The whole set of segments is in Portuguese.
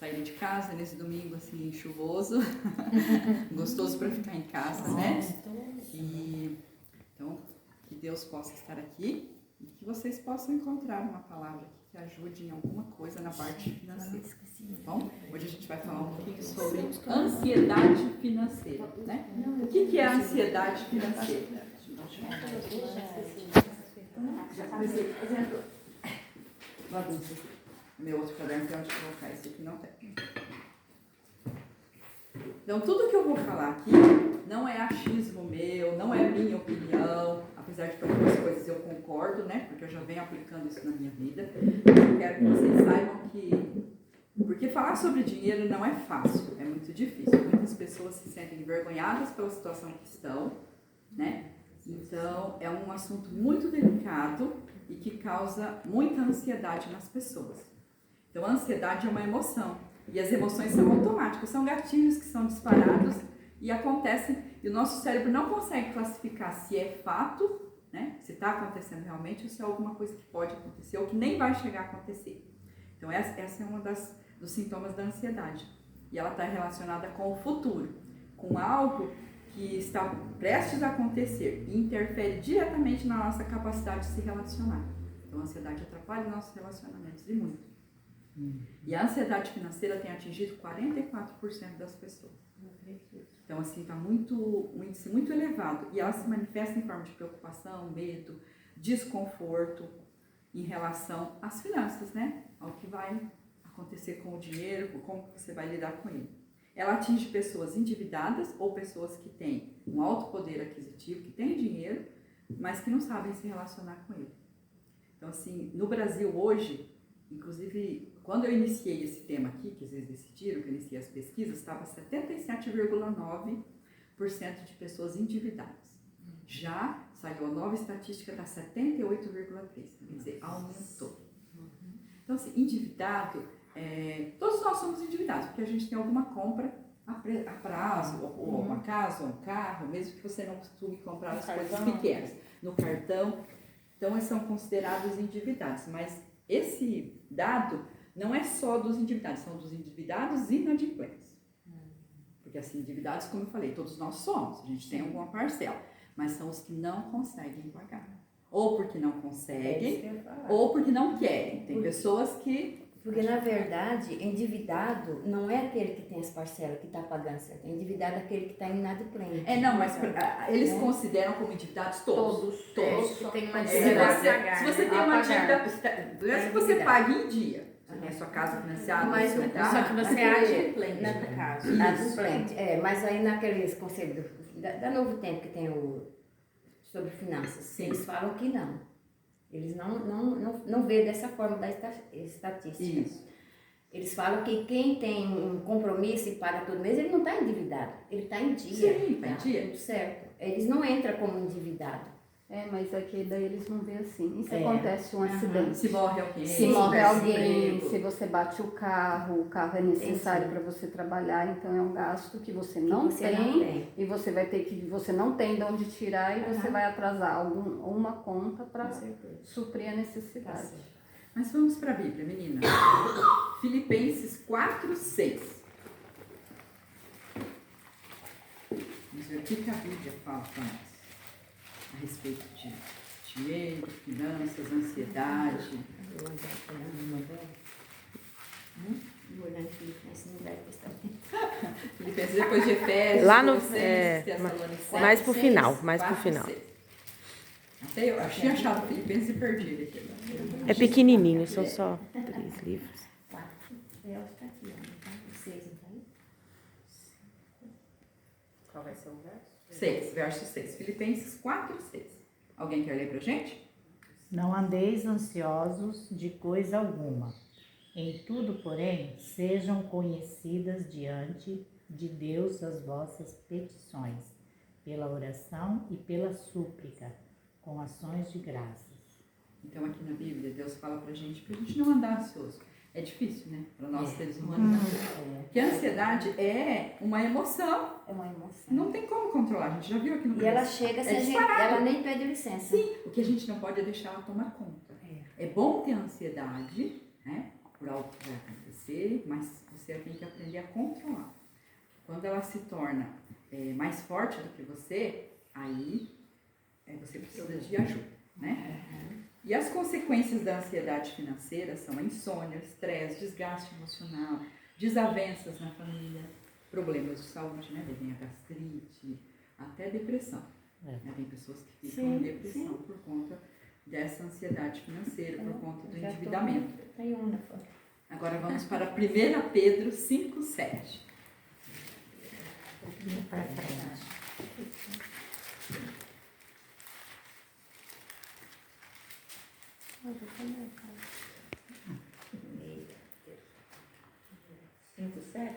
saírem de casa nesse domingo assim chuvoso, gostoso para ficar em casa, né? E, então, que Deus possa estar aqui e que vocês possam encontrar uma palavra aqui que ajude em alguma coisa na parte financeira. Bom, hoje a gente vai falar um pouquinho sobre ansiedade financeira, né? O que é a ansiedade financeira? Já comecei fazendo bagunça. Meu outro caderno tem onde colocar, esse aqui não tem. Então, tudo que eu vou falar aqui não é achismo meu, não é minha opinião, apesar de que algumas coisas eu concordo, né? Porque eu já venho aplicando isso na minha vida. Eu quero que vocês saibam que... Porque falar sobre dinheiro não é fácil, é muito difícil. Muitas pessoas se sentem envergonhadas pela situação que estão, né? Então, é um assunto muito delicado e que causa muita ansiedade nas pessoas. Então, a ansiedade é uma emoção. E as emoções são automáticas, são gatilhos que são disparados e acontecem. E o nosso cérebro não consegue classificar se é fato, né? Se está acontecendo realmente, ou se é alguma coisa que pode acontecer ou que nem vai chegar a acontecer. Então, essa é uma dos sintomas da ansiedade. E ela está relacionada com o futuro, com algo que está prestes a acontecer e interfere diretamente na nossa capacidade de se relacionar. Então, a ansiedade atrapalha nossos relacionamentos e muito. E a ansiedade financeira tem atingido 44% das pessoas. Então, assim, está um índice muito elevado. E ela se manifesta em forma de preocupação, medo, desconforto em relação às finanças, né? Ao que vai acontecer com o dinheiro, como você vai lidar com ele. Ela atinge pessoas endividadas ou pessoas que têm um alto poder aquisitivo, que têm dinheiro, mas que não sabem se relacionar com ele. Então, assim, no Brasil hoje, inclusive, quando eu iniciei esse tema aqui, que vocês decidiram, que eu iniciei as pesquisas, estava 77,9% de pessoas endividadas. Já saiu a nova estatística, está 78,3%, quer dizer, aumentou. Então, assim, endividado, todos nós somos endividados, porque a gente tem alguma compra a prazo, ou uma casa, ou um carro, mesmo que você não costume comprar as coisas pequenas, no cartão. Então, eles são considerados endividados, mas esse dado não é só dos endividados, são dos endividados inadimplentes. Porque assim, endividados, como eu falei, todos nós somos, a gente tem alguma parcela, mas são os que não conseguem pagar. Ou porque não conseguem, ou porque não querem. Tem pessoas que... Porque, na verdade, endividado não é aquele que tem as parcelas, que está pagando certo. Endividado é aquele que está inadimplente. Não, mas eles consideram como endividados todos. Todos. Que tem uma dívida se você tem uma dívida, se você paga em dia, você tem a sua casa financiada, mas seu carro, só que você é adimplente, no caso. Adimplente, mas aí naqueles conselhos da Novo Tempo que tem sobre finanças, sim, eles falam que não. Eles não veem dessa forma da estatística. Isso. Eles falam que quem tem um compromisso e paga todo mês, ele não está endividado, ele está em dia. Sim, está em dia. Tudo certo. Eles não entram como endividado. Mas aqui daí eles vão ver assim. E se acontece um acidente? Se morre alguém. Se morre alguém, se você bate o carro é necessário para você trabalhar, então é um gasto que você não tem e você vai ter que, você não tem de onde tirar e você vai atrasar uma conta para suprir a necessidade. Mas vamos para a Bíblia, menina. Filipenses 4:6. Vamos ver o que a Bíblia fala para nós a respeito de dinheiro, finanças, ansiedade. Filipenses depois de Efésios, lá no mais pro final, Até eu tinha achado Filipenses e perdi ele aqui. É pequenininho, são só 3 livros. Qual vai ser o verso? 6, verso 6. Filipenses 4:6. Alguém quer ler pra gente? Não andeis ansiosos de coisa alguma. Em tudo, porém, sejam conhecidas diante de Deus as vossas petições, pela oração e pela súplica, com ações de graças. Então, aqui na Bíblia, Deus fala pra gente não andar ansioso. É difícil, né? Para nós seres humanos. Porque a ansiedade é uma emoção. É uma emoção. Não tem como controlar. A gente já viu aqui no E ela chega sem ela nem pede licença. Sim, o que a gente não pode é deixar ela tomar conta. É bom ter ansiedade, né? Por algo que vai acontecer, mas Você tem que aprender a controlar. Quando ela se torna mais forte do que você, aí você precisa de ajuda, né? E as consequências da ansiedade financeira são a insônia, estresse, desgaste emocional, desavenças na família, problemas de saúde, né? Vem a gastrite, até depressão. Né? Tem pessoas que ficam em depressão por conta dessa ansiedade financeira, por conta do endividamento. Tem uma fora. Agora vamos para 1 Pedro 5:7.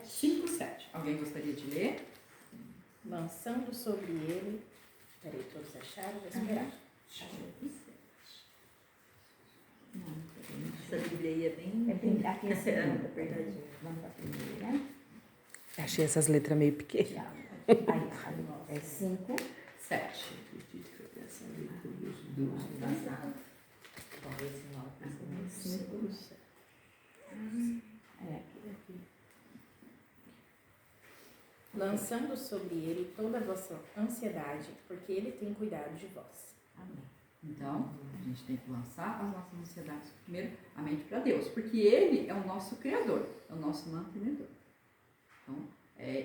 Cinco, sete. Alguém gostaria de ler? Lançando sobre ele. Peraí, todos acharam? Vou esperar. Essa Bíblia aí é bem... Aqui é a segunda, verdade. vamos para a primeira. Achei essas letras meio pequenas. Aí, é 5, 7. Lançando sobre ele toda a vossa ansiedade, porque ele tem cuidado de vós. Amém. Então, a gente tem que lançar as nossas ansiedades primeiramente para Deus, porque Ele é o nosso Criador, é o nosso mantenedor. Então,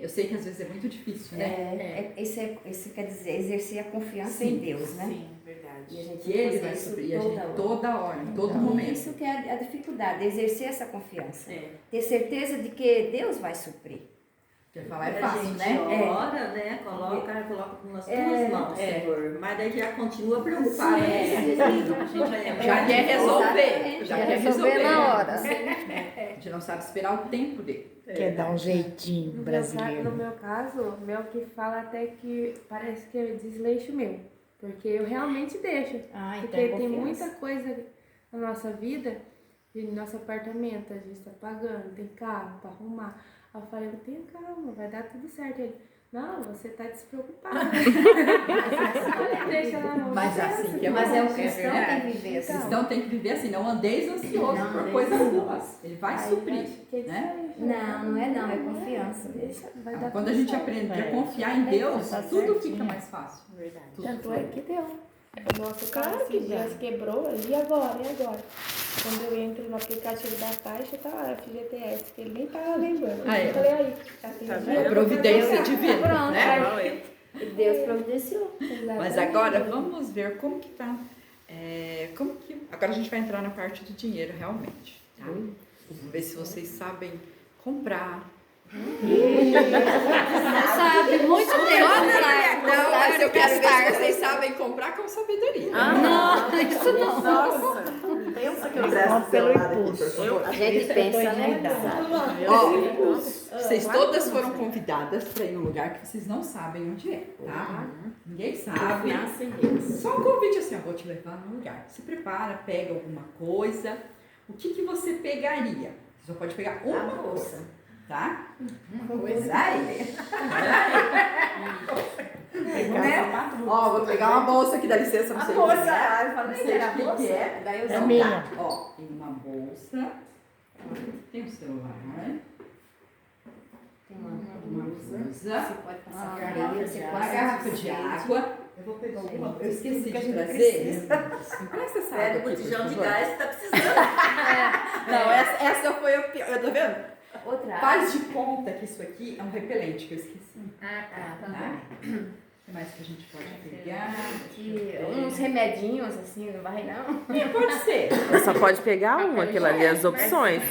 eu sei que às vezes é muito difícil, né? Esse quer dizer exercer a confiança em Deus, né? Sim, verdade. E a gente Que Ele fazer vai isso suprir, e a gente toda hora, em todo Então, momento. Isso que é a dificuldade, exercer essa confiança. É. Ter certeza de que Deus vai suprir. Porque falar é A fácil, gente né? ora, né? Coloca nas tuas mãos, Senhor. Mas daí já continua preocupado. Sim. A gente Já quer resolver. Exatamente. Já Quer quer resolver resolver. na hora. A gente não sabe esperar o tempo dele. Quer dar um jeitinho No brasileiro. meu caso, o meu que fala até que parece que é desleixo meu. Porque eu realmente deixo. Então Porque tem muita coisa na nossa vida, e no nosso apartamento, a gente está pagando, tem carro para arrumar. Aí eu falei, não tenha calma, vai dar tudo certo. Ele, não, você está despreocupada. Deixa lá, não. Mas assim que é Mas bom, o cristão verdade. tem que viver O assim. cristão tem que viver assim, não andeis ansioso Não por andeis coisas ansioso. boas. Ele vai Aí suprir. eu fiquei né? Não é confiança. Deixa, vai dar Quando a tudo gente certo. aprende a confiar em Deus, Tá tudo certinho. fica mais fácil. Verdade. Tudo Tanto é que deu. O nosso carro Claro que esses dias dá. quebrou, e agora? Quando eu entro no aplicativo da Caixa, tá lá, FGTS, que ele nem tava lembrando. Ah, é? Eu falei, aí, tá vendo? Providência divina, Pronto, né? Deus providenciou. Mas agora vamos ver como que tá. Agora a gente vai entrar na parte do dinheiro realmente. Tá? Vamos ver se vocês sabem comprar. Sabe, muito tempo. Não, mas eu quero ver se vocês sabem comprar com sabedoria. Não, isso não. Nossa, pensa que eu Só pelo impulso. A gente pensa, né? Ó, vocês todas foram convidadas para ir num lugar que vocês não sabem onde é, tá? Ninguém sabe. Só um convite assim, eu vou te levar num lugar. Se prepara, pega alguma coisa. O que você pegaria? Você só pode pegar uma coisa, tá? Uma coisa aí. Né? Ó, vou pegar uma bolsa aqui, dá licença pra vocês. Eu Não falei sei que era de que bolsa. é. Daí eu É só minha. Ó, tem uma bolsa, tem um celular, tem uma blusa. blusa, Você pode passar uma carinho, você pode uma garrafa de água. Eu vou pegar alguma coisa. Eu esqueci de trazer. Empresta essa água Pega o aqui, botijão por de favor. gás que tá precisando. Não, essa foi a pior. Tá vendo? Outra Faz de conta que isso aqui é um repelente que eu esqueci. tá. Tá? O que mais que a gente pode pegar? Uns remedinhos assim, não vai não? Pode ser. Só pode pegar uma, aquilo ali, as opções.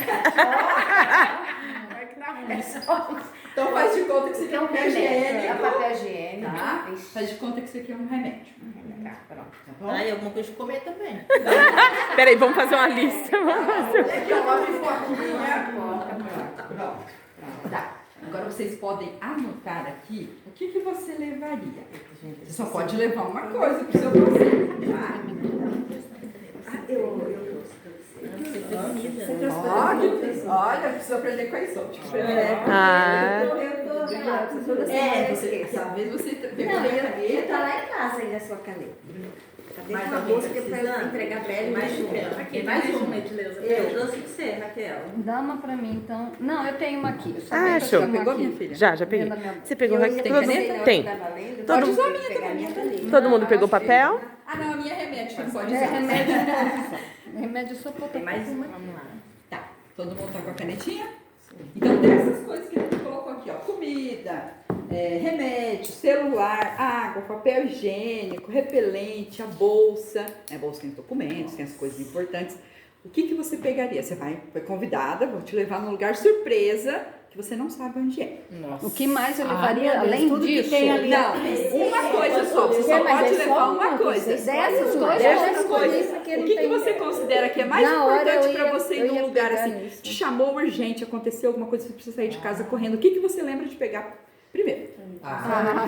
Então faz de conta que isso aqui é um papel É higiênico. papel higiênico. Tá? Ixi. Faz de conta que isso aqui é um remédio. Tá, pronto. Tá bom? Ah, e alguma coisa de comer também. Peraí, vamos fazer uma lista. Aqui é uma pipoquinha. Pronto. Tá. Agora vocês podem anotar aqui o que você levaria. Você só pode levar uma coisa pro seu passeio, tá? Olha, precisa aprender com a Isote. Ah, Talvez você pegou a Tá caneta. lá em casa ainda a sua caneta. Cadê Mais uma alguém bolsa que é pra eu precisando? entregar pra ela? Mais uma. Aqui, mais uma, Edileuza. Eu trouxe pra você, Raquel. Dá uma pra mim, então. Não, eu tenho uma aqui. Eu só Ah, tenho que eu show. tenho uma Pegou, aqui. minha filha? Já peguei. Dentro da minha- Você pegou Eu aqui? ainda Tem pensei na caneta? hora Tem. que tava lendo, Todo pode mundo- usar a minha pegar a minha caneta. Todo mundo pegou acho que- papel? Ah, não, a minha é remédio, não pode É usar. remédio de posição. Remédio só pra Tem mais uma? Vamos lá. Tá, todo mundo tá com a canetinha? Então, dessas coisas que a gente colocou aqui, ó, comida, remédio, celular, água, papel higiênico, repelente, a bolsa, a bolsa tem documentos, tem as coisas importantes. O que você pegaria? Você foi convidada, vou te levar num lugar surpresa que você não sabe onde é. Nossa. O que mais eu levaria além tudo que disso? tem ali. Não, uma coisa só, você só Mas pode é só levar uma uma coisa. Dessas coisas, Dessas eu já coisas, escolhi porque o não que tem você ideia. considera que é mais Na hora importante eu para ia- você ir eu num ia lugar pegar assim? nisso. Te chamou urgente, aconteceu alguma coisa, você precisa sair de casa correndo. O que você lembra de pegar primeiro? Ah,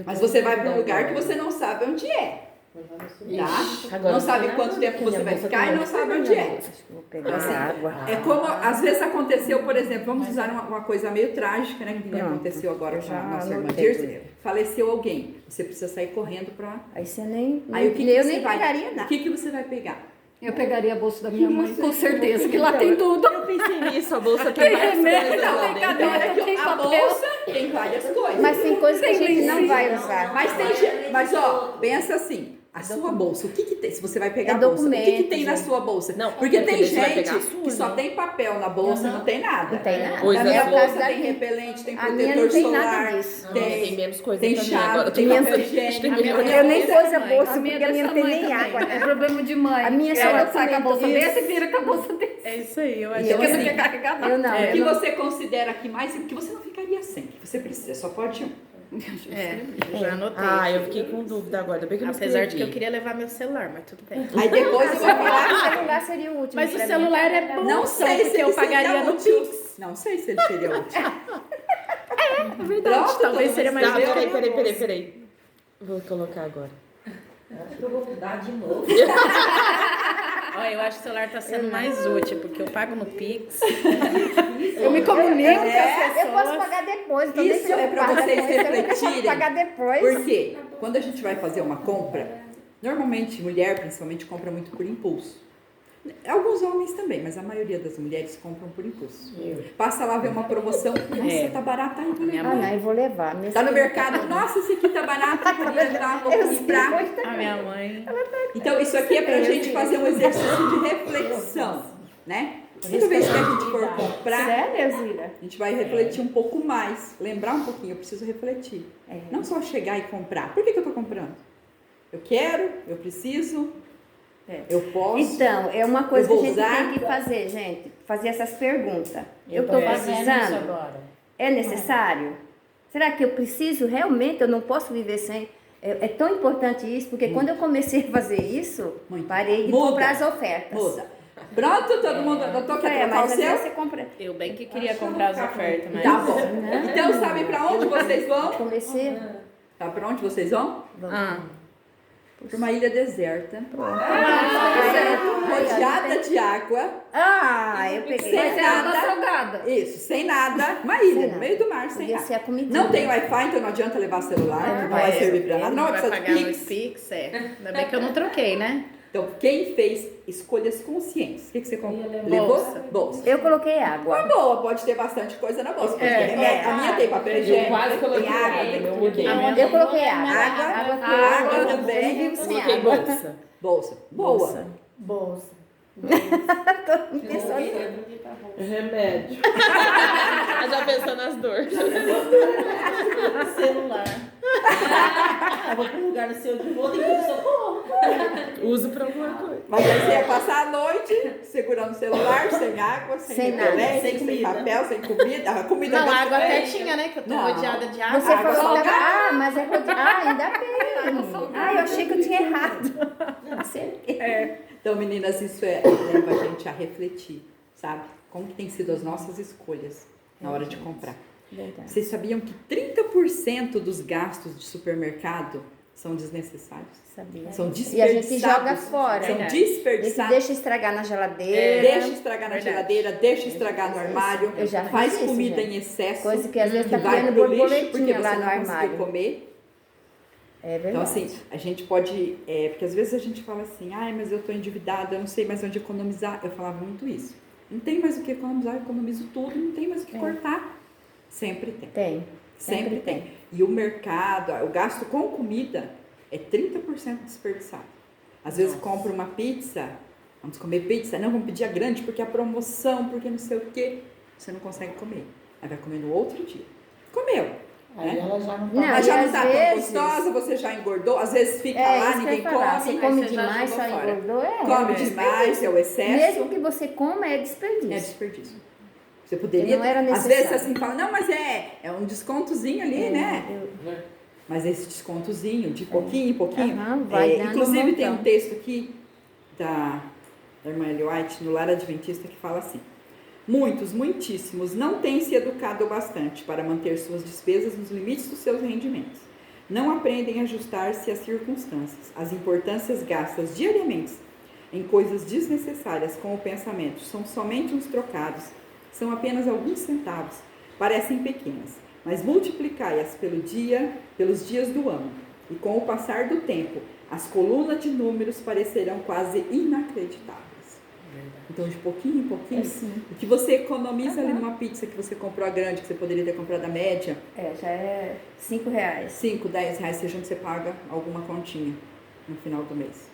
Mas você vai para um lugar que você não sabe onde é, tá? Agora Não sabe quanto tempo você vai ficar e não sabe onde é. Vou pegar essa água. É como, às vezes aconteceu, por exemplo, vamos usar uma coisa meio trágica, né? Que me Pronto. aconteceu agora Eu com já a nossa irmã anotei Dirce. primeiro. Faleceu alguém. Você precisa sair correndo para... Aí você nem. Aí o que eu você nem vai, pegaria O nada. que você vai pegar? eu pegaria a bolsa da minha mãe, com certeza, que lá tem tudo. Eu pensei nisso, a bolsa tem Tem várias remédio, coisas lá tem dentro. cadeira, tem A papel. bolsa tem várias coisas. Mas tem coisas que a gente não vai usar. Mas ó, pensa assim, a sua bolsa, o que tem? Se você vai pegar É a bolsa, o que documento, tem na gente. sua bolsa? Não, porque tem você vai pegar a gente sua, que só né? tem papel na bolsa, não tem nada. Não tem nada. Coisa Na minha É o bolsa caso da tem minha. repelente, tem A minha protetor não tem solar, nada disso. Não, tem menos coisa tem também. chave, Agora tem eu tô papel pensando- higiênico. Eu nem pus a bolsa, A minha porque a minha não tem nem água. É problema de mãe. A minha só ela sai com a documento. bolsa desse e vira com a bolsa desse. É isso aí, eu acho E eu que assim, Porque não quer carregar nada. Eu não. O eu que não- você considera que mais, que você não ficaria sem, que você precisa, só pode um. eu já anotei. Ah, eu fiquei com dúvida agora. Ainda bem que eu não Apesar de que eu escrevi. queria levar meu celular, mas tudo bem. Aí depois eu vou virar. O celular seria o último. Mas o pra mim. celular é bom, Não sei se porque ele eu pagaria seria no útil. Pix. Não sei se ele seria útil. É verdade, Pronto, talvez todo seria mundo mais escreveu? útil. Peraí. Vou colocar agora. Acho que eu vou mudar de novo. Olha, eu acho que o celular tá sendo mais útil, porque eu pago no Pix. Eu me comunico com as Eu posso pessoas. pagar depois. tô nem Isso é pra preocupada vocês com isso, eu vou refletirem. pagar depois. Por quê? Quando a gente vai fazer uma compra, normalmente, mulher principalmente, compra muito por impulso. Alguns homens também, mas a maioria das mulheres compram por impulso. Passa lá, vê uma promoção, nossa, tá barato, aí vou Ah, levar. não, eu vou levar. Minha Tá no filha- mercado, nossa, esse aqui tá barato, vou levar, vou Eu sei, comprar. muito- A minha mãe. Então, isso aqui é pra gente fazer um exercício de reflexão, né? Toda vez que a gente for comprar, Sério, Zira? a gente vai refletir um pouco mais, lembrar um pouquinho, eu preciso refletir. Não só chegar e comprar. Por que eu tô comprando? Eu quero, eu preciso, eu posso. Então, é uma coisa que Eu a vou gente usar. tem que fazer, gente. Fazer essas perguntas. Eu tô estou fazendo isso precisando? agora. É necessário? Será que eu preciso realmente? Eu não posso viver sem? É tão importante isso, porque quando eu comecei a fazer isso, Muito. parei de Muda. comprar as ofertas. Muda. Pronto, todo mundo adotou, quer trocar o mas às vezes seu? você compra. Eu bem que queria comprar as ofertas, mas. Tá bom. Então, sabe pra onde vocês vão? Comecei. Sabe pra onde vocês vão? Ah, Pra uma ilha deserta, Ah, rodeada de água, eu peguei. sem Mas é água nada. salgada. Isso, sem nada. Uma ilha, Sem no meio do mar, sem Podia nada. ser a comida. Não tem Wi-Fi, então não adianta levar celular, não vai servir pra nada. Não vai precisa de pagar no Pix. Pix, Ainda bem que eu não troquei, né? Então, quem fez escolhas conscientes? O que você comprou? Bolsa. Levou? Bolsa. Eu coloquei Uma água. boa, pode ter bastante coisa na bolsa. Pode ter remédio. A minha tem papel higiênico, quase tem coloquei água, água, tem eu tudo. mudei. Eu coloquei água. Água também. Eu vivo sem Coloquei água. bolsa. Bolsa. Boa. Bolsa. Remédio. Já pensando nas dores. Celular. Vou pro lugar no seu de volta e pro socorro. Uso pra alguma coisa. Mas aí você ia passar a noite segurando o celular, sem água, sem Sem nada, repelente, sem sem comida. papel, sem comida. A comida Não, já água até tem. tinha, né? Que eu tô Não. rodeada de água. Você Água falou que salgada. tava... mas é rodeado. Ainda bem. Eu achei que eu tinha errado. Não sei. Então, meninas, isso leva a gente a refletir, sabe? Como que tem sido as nossas escolhas na hora de comprar. Verdade. Vocês sabiam que 30% dos gastos de supermercado são desnecessários? Sabia. São E a desperdiçados. gente joga fora. São Verdade. Esse desperdiçados. deixa estragar na geladeira. Deixa estragar na Verdade. geladeira, deixa estragar no armário, Eu já faz fiz isso, comida gente. em excesso, Coisa que às vezes que tá vai criando pro lixo porque borboletinha você lá no não conseguiu armário. comer. É verdade. Então, assim, a gente pode... porque às vezes a gente fala assim, ai, mas eu estou endividada, eu não sei mais onde economizar. Eu falava muito isso. Não tem mais o que economizar, eu economizo tudo, não tem mais o que cortar. Sempre tem. Tem. Sempre tem. E o mercado, o gasto com comida é 30% desperdiçado. Às vezes compra uma pizza, vamos comer pizza, não, vamos pedir a grande, porque a promoção, porque não sei o quê. Você não consegue comer. Aí vai comer no outro dia. Comeu. Aí ela já não tá. Não, Mas já não às tá tão vezes- gostosa, você já engordou, às vezes fica lá, isso que eu ninguém ia falar. come. Você come aí você já demais, jogou só fora. engordou, Come demais, é o excesso. Mesmo que você coma, é desperdício. É desperdício. Você poderia. Não era às necessário. vezes assim fala, não, mas é um descontozinho ali, né? Mas esse descontozinho, de pouquinho em pouquinho. Aham, vai dando inclusive um tem um montão. texto aqui da irmã Ellen White, no Lar Adventista, que fala assim: muitíssimos, não têm se educado bastante para manter suas despesas nos limites dos seus rendimentos. Não aprendem a ajustar-se às circunstâncias, às importâncias gastas diariamente em coisas desnecessárias com o pensamento. São somente uns trocados, são apenas alguns centavos, parecem pequenas, mas multiplicai-as pelos dias do ano, e com o passar do tempo, as colunas de números parecerão quase inacreditáveis. Então, de pouquinho em pouquinho, o que você economiza ali numa pizza que você comprou a grande, que você poderia ter comprado a média, Já é R$5. 5, 10 reais, seja onde você paga alguma continha no final do mês,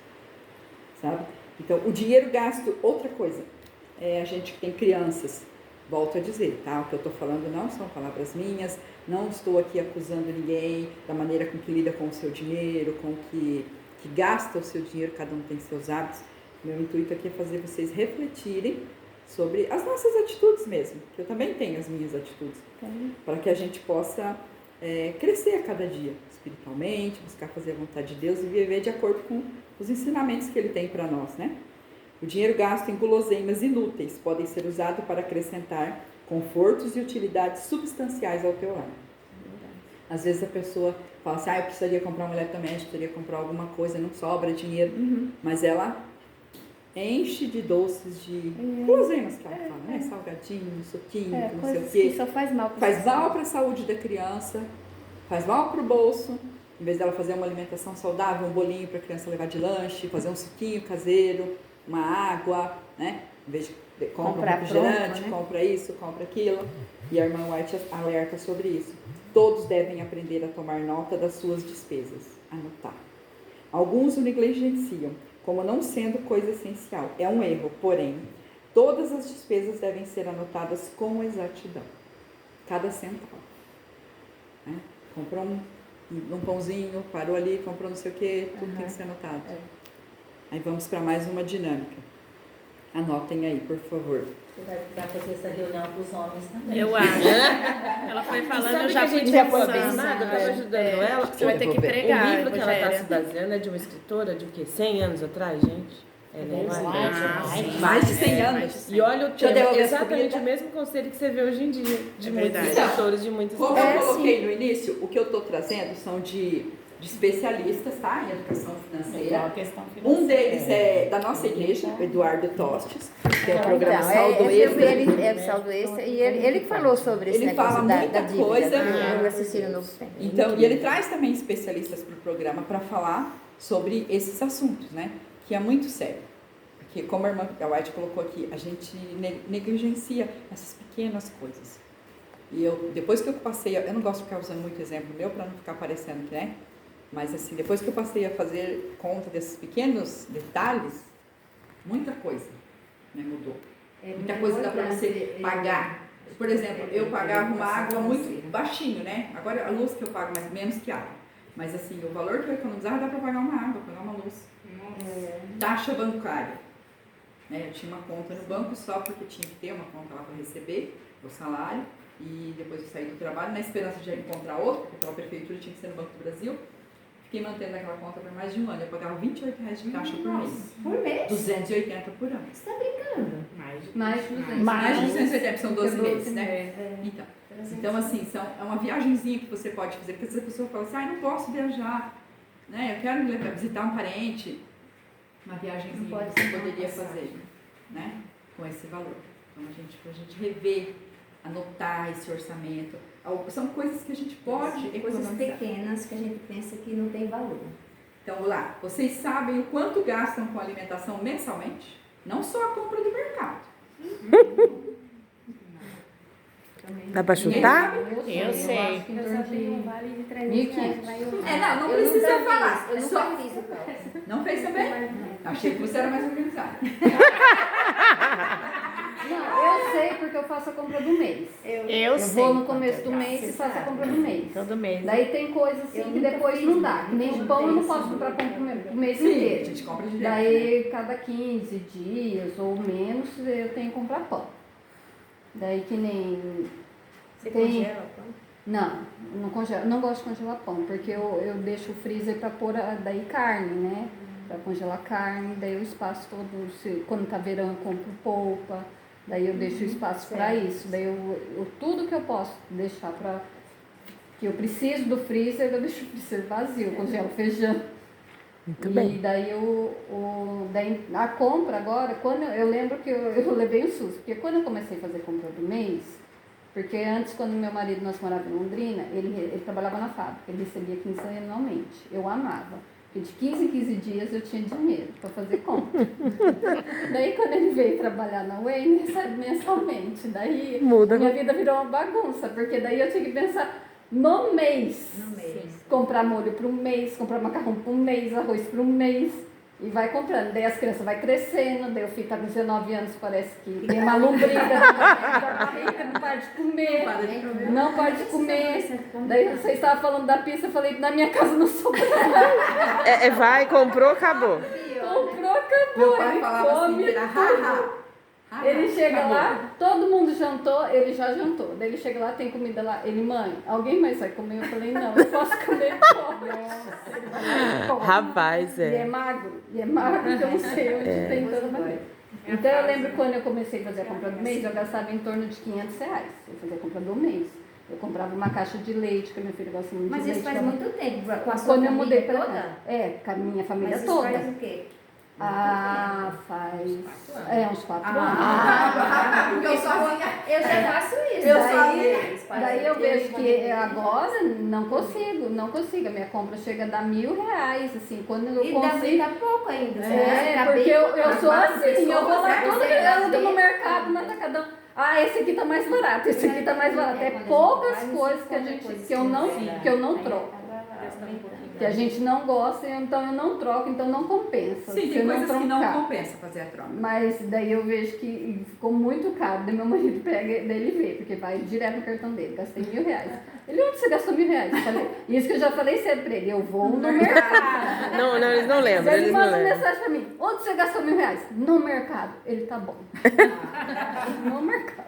sabe? Então, o dinheiro gasto, outra coisa, a gente que tem crianças, volto a dizer, tá? O que eu estou falando não são palavras minhas, não estou aqui acusando ninguém da maneira com que lida com o seu dinheiro, com que gasta o seu dinheiro, cada um tem seus hábitos. Meu intuito aqui é fazer vocês refletirem sobre as nossas atitudes mesmo, que eu também tenho as minhas atitudes, para que a gente possa crescer a cada dia, espiritualmente, buscar fazer a vontade de Deus e viver de acordo com os ensinamentos que Ele tem para nós, né? O dinheiro gasto em guloseimas inúteis podem ser usado para acrescentar confortos e utilidades substanciais ao teu lar. Às vezes a pessoa fala assim, eu precisaria comprar um eletrodoméstico, precisaria comprar alguma coisa, não sobra dinheiro, mas ela enche de doces, de guloseimas que ela fala, né? Salgadinho, suquinho, não sei o quê. Que só faz mal Faz mal para a saúde da criança, faz mal para o bolso. Em vez dela fazer uma alimentação saudável, um bolinho para a criança levar de lanche, fazer um suquinho caseiro, uma água, né? Em vez de compra um refrigerante, compra isso, compra aquilo. E a irmã White alerta sobre isso. Todos devem aprender a tomar nota das suas despesas, anotar. Alguns o negligenciam, como não sendo coisa essencial. É um erro, porém, todas as despesas devem ser anotadas com exatidão. Cada centavo. Né? Comprou um pãozinho, parou ali, comprou não sei o quê, tudo tem que ser anotado. Aí vamos para mais uma dinâmica. Anotem aí, por favor. Você vai precisar fazer essa reunião com os homens também. Eu acho. Ela foi falando, eu já fui já foi pensando. pensando, eu estava ajudando ela. Você vai ter que pregar. O livro que ela está Rogéria. se baseando é de uma escritora de o quê? 100 anos atrás, gente? Mais de 100 anos. E olha o Deixa eu tema, devolver exatamente essa o mesmo conselho que você vê hoje em dia, de É muitos verdade. escritores, de muitas Como eu coloquei no início, o que eu estou trazendo são de especialistas, tá? Em educação financeira. A questão financeira. Um deles é da nossa igreja, Eduardo Tostes, que é o programa Então, Saldo eu vi Extra. ele é o saldo extra e ele que falou sobre esse Ele negócio fala da muita dívida. coisa. Eu assisti no Novo Tempo. Então, e ele traz também especialistas para o programa para falar sobre esses assuntos, né? Que é muito sério. Porque, como a irmã White colocou aqui, a gente negligencia essas pequenas coisas. E depois que eu passei, eu não gosto de ficar usando muito exemplo meu para não ficar parecendo que, né? Mas assim, depois que eu passei a fazer conta desses pequenos detalhes, muita coisa mudou. Muita coisa dá para você pagar. Por exemplo, eu pagava uma água muito baixinho, né? Agora a luz que eu pago mais menos que água. Mas assim, o valor que eu economizava dá para pagar uma água, pagar uma luz. Taxa bancária. Eu tinha uma conta no banco só porque tinha que ter uma conta lá para receber o salário. E depois eu saí do trabalho na esperança de encontrar outra, porque pela prefeitura tinha que ser no Banco do Brasil. Fiquei mantendo aquela conta por mais de um ano. Eu pagava R$28 de taxa por mês. Por mês? 280 por ano. Você tá brincando? Mais de 280, são 12 meses, né? Então assim, é uma viagenzinha que você pode fazer. Porque se a pessoa fala assim, não posso viajar, né? Eu quero visitar um parente. Uma viagenzinha que você poderia fazer, né? Com esse valor. Então, pra gente rever anotar esse orçamento. São coisas que a gente pode Coisas economizar. pequenas que a gente pensa que não tem valor. Então, vamos lá. Vocês sabem o quanto gastam com alimentação mensalmente? Não só a compra do mercado. Dá pra chutar? Eu sei. acho que em Eu torno só tenho um de vale de 300 1.500. reais. Não Eu precisa nunca falar. fiz, eu É nunca só... fiz o cálculo. Não fez também? Achei que você era mais organizada. Não, eu sei porque eu faço a compra do mês. Eu sei. vou no começo do quanto mês Você e faço a sabe. compra do mês. Todo mês. Daí tem coisa assim Eu que nunca depois fiz, não dá. Que nem não pão eu não tem posso isso, comprar não. pão pro mês Sim, a inteiro. gente compra direto. Né? Daí cada 15 dias ou menos eu tenho que comprar pão. Daí que nem. Você tem- congela o pão? Não congelo. Não gosto de congelar pão, porque eu deixo o freezer pra pôr daí carne, né? Pra congelar carne, daí o espaço todo, quando tá verão eu compro polpa, daí eu deixo o espaço pra isso. Daí tudo que eu posso deixar pra. Que eu preciso do freezer, eu deixo o freezer vazio, eu congelo feijão. Muito E bem. daí, daí a compra agora, quando eu lembro que eu levei um susto, porque quando eu comecei a fazer compra do mês, porque antes, quando meu marido, nós morávamos em Londrina, ele trabalhava na fábrica, ele recebia quinzenalmente. Eu amava, porque de 15 em 15 dias eu tinha dinheiro para fazer compra. Daí, quando ele veio trabalhar na Way, ele recebe mensalmente. Daí, Muda. minha vida virou uma bagunça, porque daí eu tinha que pensar no mês. No mês. Comprar molho para um mês, comprar macarrão para um mês, arroz para um mês. E vai comprando. Daí as crianças vai crescendo, daí o filho tá com 19 anos, parece que tem uma lombriga na barriga, não para de comer. Para de comer. Não pode comer. Daí você estava falando da pizza, eu falei, na minha casa não sobra nada. Vai, comprou, acabou. Comprou, acabou. Meu pai Ele falava assim, come que era tudo. Ele chega acabou. lá, todo mundo jantou, ele já jantou. Daí ele chega lá, tem comida lá. Ele, mãe, alguém mais vai comer? Eu falei, não, eu posso comer pouco. Ele vai lá e come. Rapaz, E é é. magro, que eu não sei onde tem tanta maneira. Então eu lembro quando eu comecei a fazer a compra do mês, eu gastava em torno de 500 reais. Eu fazia a compra do mês. Eu comprava uma caixa de leite, que a minha filha gosta muito Mas de leite. isso faz muito tempo. Com a sua Quando eu mudei família pra toda? cá. É, com a minha família Mas isso toda. faz o quê? Ah, faz. Uns 4 anos. Porque eu só Eu já faço isso. Eu Daí eu vejo que agora não consigo. A minha compra chega a dar R$1.000, assim, quando eu E consigo. dá pouco ainda. Porque eu sou assim, eu vou lá pessoas, todo né? eu ando no mercado, no atacadão. Ah, esse aqui tá mais barato, esse aqui tá mais barato. É poucas coisas que eu não troco. Que a gente não gosta, então eu não troco, então não compensa. Sim, se tem eu coisas que não trocar. compensa fazer a troca. Mas daí eu vejo que ficou muito caro. Daí meu marido pega, daí ele vê, porque vai direto no cartão dele. Gastei R$1.000. Ele, onde você gastou R$1.000? Eu falei, isso que eu já falei sempre pra ele. Eu vou no mercado. Não, eles não lembram. Daí ele Eles não manda lembram. mensagem pra mim, onde você gastou R$1.000? No mercado. Ele, tá bom. No mercado.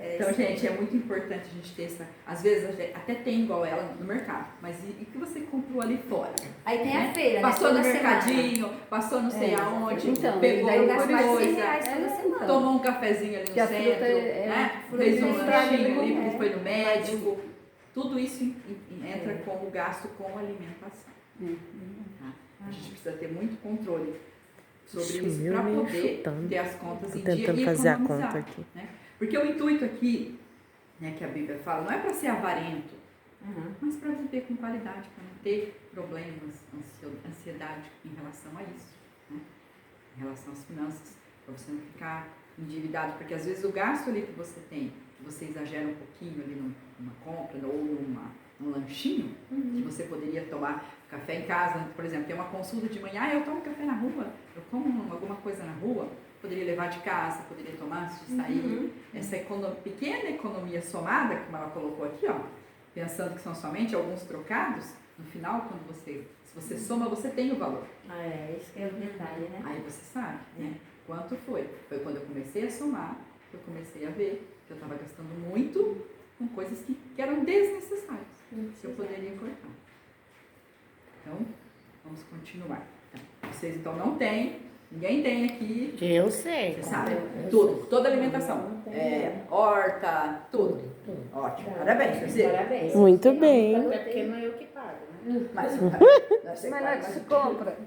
Então, gente, é muito importante a gente ter essa. Às vezes a gente até tem igual ela no mercado, mas e o que você comprou ali fora? Aí tem a feira, Passou né? no Toda semana. mercadinho, passou não sei aonde, Então, pegou Daí eu alguma gasto mais de 100 coisa, reais toda semana. tomou um cafezinho ali Que no a fruta centro, né? fruta Fez um estraga lanchinho do ali, momento. porque foi no médico. Tudo isso entra como gasto com alimentação. Tá? A gente precisa ter muito controle sobre isso Sumiu para meio poder chutando. ter as contas Tô em dia tentando e fazer a economizar, conta aqui. né? Porque o intuito aqui, né, que a Bíblia fala, não é para ser avarento, mas para viver com qualidade, para não ter problemas, ansiedade em relação a isso, né? Em relação às finanças, para você não ficar endividado, porque às vezes o gasto ali que você tem, que você exagera um pouquinho ali numa compra ou num lanchinho, que você poderia tomar café em casa, por exemplo, tem uma consulta de manhã, eu tomo café na rua, eu como alguma coisa na rua, poderia levar de casa, poderia tomar antes de sair. Essa pequena economia somada, como ela colocou aqui, ó, pensando que são somente alguns trocados, no final, se você soma, você tem o valor. Isso que é o detalhe, né? Aí você sabe, né? Quanto foi? Foi quando eu comecei a somar, que eu comecei a ver que eu estava gastando muito com coisas que eram desnecessárias, que eu poderia cortar. Então, vamos continuar. Então, vocês então não têm, ninguém tem aqui, Eu sei. você sabe, tudo, toda alimentação, horta, tudo. Ótimo, parabéns, você. Parabéns. Muito bem. Até porque não é eu que pago, né? Mas Mas não é que se compra.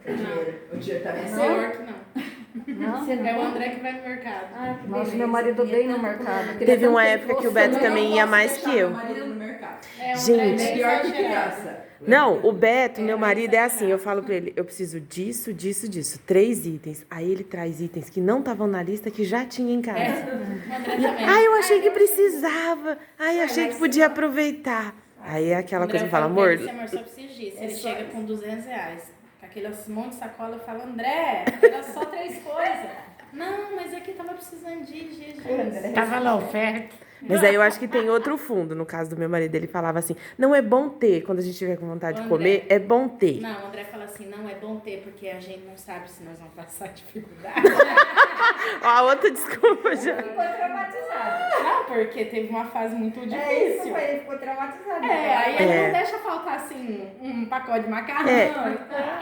o dinheiro também é É seu. senhor que não. Não? Você não É o come? André que vai no mercado. Ah, que Nossa, beleza. meu marido Queria odeia ir no tanto mercado. comer. Queria Teve tanto uma que época que o fosse, Beto mas também não ia posso mais deixar que eu. Meu marido no mercado. É, o Gente. André é Pior que exagerado. criança. Não, o Beto, meu marido, é assim, eu falo pra ele, eu preciso disso, disso, disso, 3 itens. Aí ele traz itens que não estavam na lista, que já tinha em casa. O André também. Ai, eu achei que precisava. Ai, achei que podia aproveitar. Aí é aquela André, coisa que eu fala, falo pra amor, ele, "Esse amor, só preciso disso." Ele chega com R$200, com aquele monte de sacola, eu falo, André, era só 3 coisas. Não, mas aqui tava precisando de Tava na oferta. mas aí eu acho que tem outro fundo. No caso do meu marido, ele falava assim, não é bom ter, quando a gente tiver com vontade de André. comer, é bom ter. Não, o André fala assim, não, é bom ter, porque a gente não sabe se nós vamos passar dificuldade. Ó, a outra desculpa já. Ficou traumatizado. Não, porque teve uma fase muito É isso, difícil. ele ficou traumatizado. Aí ele É. não deixa faltar, assim, um pacote de macarrão. É.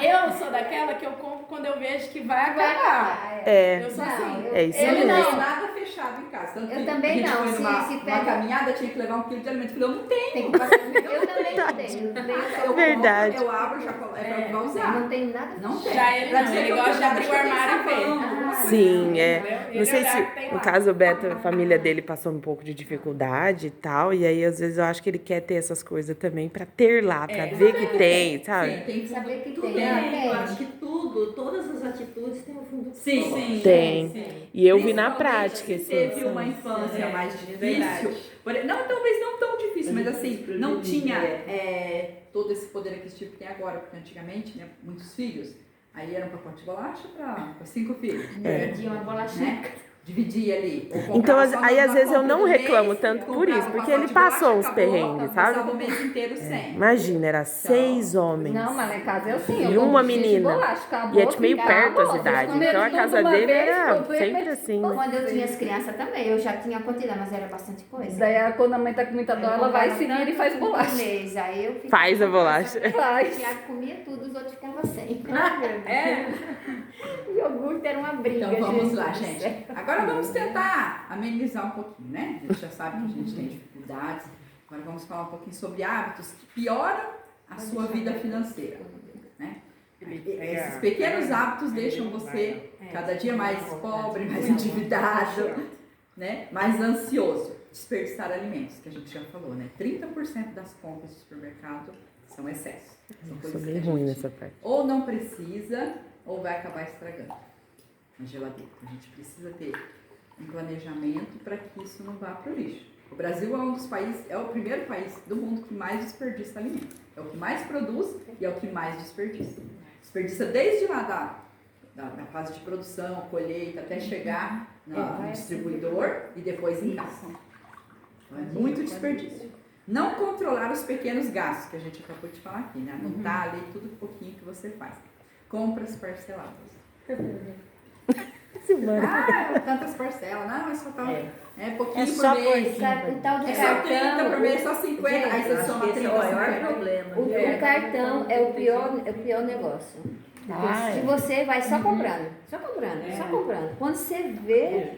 Eu sou daquela que eu compro quando eu vejo que vai acabar. É, Eu sou Não, assim. é isso Ele mesmo. não tem nada fechado em casa. Tanto Eu que também a gente não. foi Se numa pega- caminhada, tinha que levar 1 quilo de alimento. Eu falei, eu não tenho. Tem que passar. Eu também não tenho. Eu Verdade. compro, eu abro, já é pra usar. Não tem nada. Não tem. Já ele Pra não, dizer ele que eu gosta de já abrir o deixei armário e ver. sabão, alguma coisa Sim, assim. é. Entendeu? Não Ele sei olhar se, que tem no lá. caso, o Beto, a família dele passou um pouco de dificuldade e tal, e aí às vezes eu acho que ele quer ter essas coisas também pra ter lá, pra ver que tem, sabe? Sim, tem Saber que Tudo tem. eu Ah, acho que tudo, todas as atitudes têm um fundo Sim, psicológico. sim. Tem. Sim. E eu vi na Principalmente prática, se assim, teve sabe? uma infância É, mais verdade. difícil. Não, talvez não tão difícil, mas assim, não tinha todo esse poder aquisitivo que tem agora, porque antigamente, né, muitos filhos, aí era um pacote de bolacha para 5 filhos. Perdi uma bolachinha. Né? Dividia ali. Ou comprava Então, só aí na às vezes eu compra não do mês, reclamo tanto por comprava isso, um porque pacote ele de bolacha, passou uns acabou, perrengues, passava sabe? o mês inteiro sem. Imagina, era 6 homens. Não, mas lá em casa é assim. E eu uma compro X de menina. bolacha, acabou, E é tipo meio acabou, perto as vocês idades. comeram Então a tudo casa uma dele vez, era problema sempre é assim. Quando eu tinha as crianças também, eu já tinha quantidade, mas era bastante coisa. Daí quando a mãe tá com muita dor, ela vai se vira e faz bolacha. Mês. Aí eu fiz Faz a bolacha. Faz. O Thiago comia tudo, os outros ficavam sem. É. O iogurte era uma briga. Então vamos Jesus lá, do gente. céu. Agora vamos tentar amenizar um pouquinho, né? A gente já sabe que a gente tem dificuldades. Agora vamos falar um pouquinho sobre hábitos que pioram a sua vida financeira, né? Esses pequenos hábitos deixam você cada dia mais pobre, mais endividado, né? Mais ansioso. Desperdiçar alimentos, que a gente já falou, né? 30% das compras do supermercado são excessos. São Eu coisas sou que bem a ruim gente nessa parte. ou não precisa ou vai acabar estragando na geladeira. A gente precisa ter um planejamento para que isso não vá para o lixo. O Brasil é um dos países, é o primeiro país do mundo que mais desperdiça alimento. É o que mais produz e é o que mais desperdiça. Desperdiça desde lá da fase de produção, colheita, até chegar no distribuidor e depois em casa. Então, é muito desperdício. Não controlar os pequenos gastos, que a gente acabou de falar aqui, né? Anotar ali tudo pouquinho que você faz. Compras parceladas. Tantas parcelas. Não, mas só tá, pouquinho É só por mês. O tal do É só 30 por cartão. mês, só 50. Aí você Acho soma que esse 30, é o maior 50. problema. O cartão é o pior negócio. Porque Ah, se é. você vai só comprando. Só comprando. Quando você vê.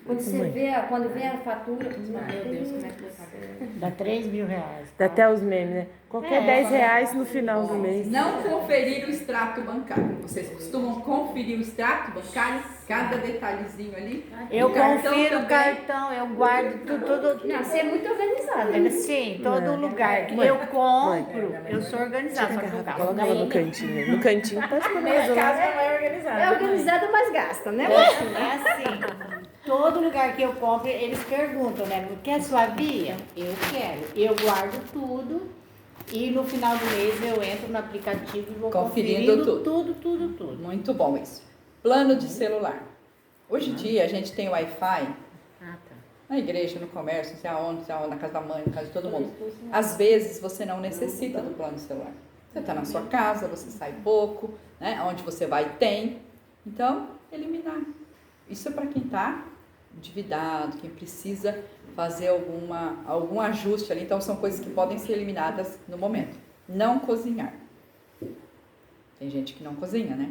Quando vê a fatura. Meu Deus, como é que você sabe? Dá 3 mil reais. Dá até os memes, né? Qualquer 10 reais no final do mês. Não conferir o extrato bancário. Vocês costumam conferir o extrato bancário? Cada detalhezinho ali? Eu O cartão confiro o também. cartão, eu guardo tudo. Não, você é muito organizado. Sim, todo lugar que eu compro, eu sou organizada. Só que eu gasto Coloca ela no cantinho. No cantinho pode comer Minha casa não é organizada. É organizado, mas gasta, né? É assim, todo lugar que eu compro, eles perguntam, né? Quer sua via? Eu quero. Eu guardo tudo e no final do mês eu entro no aplicativo e vou Conferindo conferindo tudo. Muito bom isso. Plano de celular. Hoje em dia a gente tem Wi-Fi Ah, tá. na igreja, no comércio, não sei aonde, na casa da mãe, na casa de todo mundo. Às vezes você não necessita do plano de celular. Você está na sua casa, você sai pouco, né? Onde você vai tem. Então, eliminar. Isso é para quem está endividado, quem precisa fazer algum ajuste ali. Então, são coisas que podem ser eliminadas no momento. Não cozinhar. Tem gente que não cozinha, né?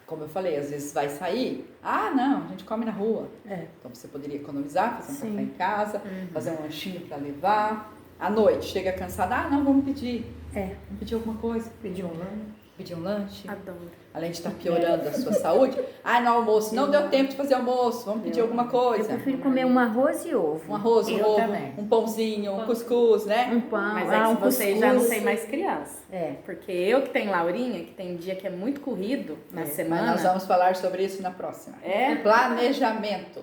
Como eu falei, às vezes vai sair. Ah, não, a gente come na rua. Então, você poderia economizar, fazer um café em casa, fazer um lanchinho para levar. À noite, chega cansada. Ah, não, vamos pedir. Vamos pedir alguma coisa. Pedir um lanche. Pedir um lanche? Adoro. Além de estar piorando a sua saúde. Ah, no almoço, não deu tempo de fazer almoço, vamos pedir alguma Eu coisa. prefiro comer um arroz e ovo. Um arroz, um Eu ovo, também. um pãozinho, um cuscuz, né? Um pão, Mas é que um vocês já cuscuz. não têm mais criança. É. Porque eu que tenho Laurinha, que tem dia que é muito corrido na Mas semana. nós vamos falar sobre isso na próxima. É? Planejamento.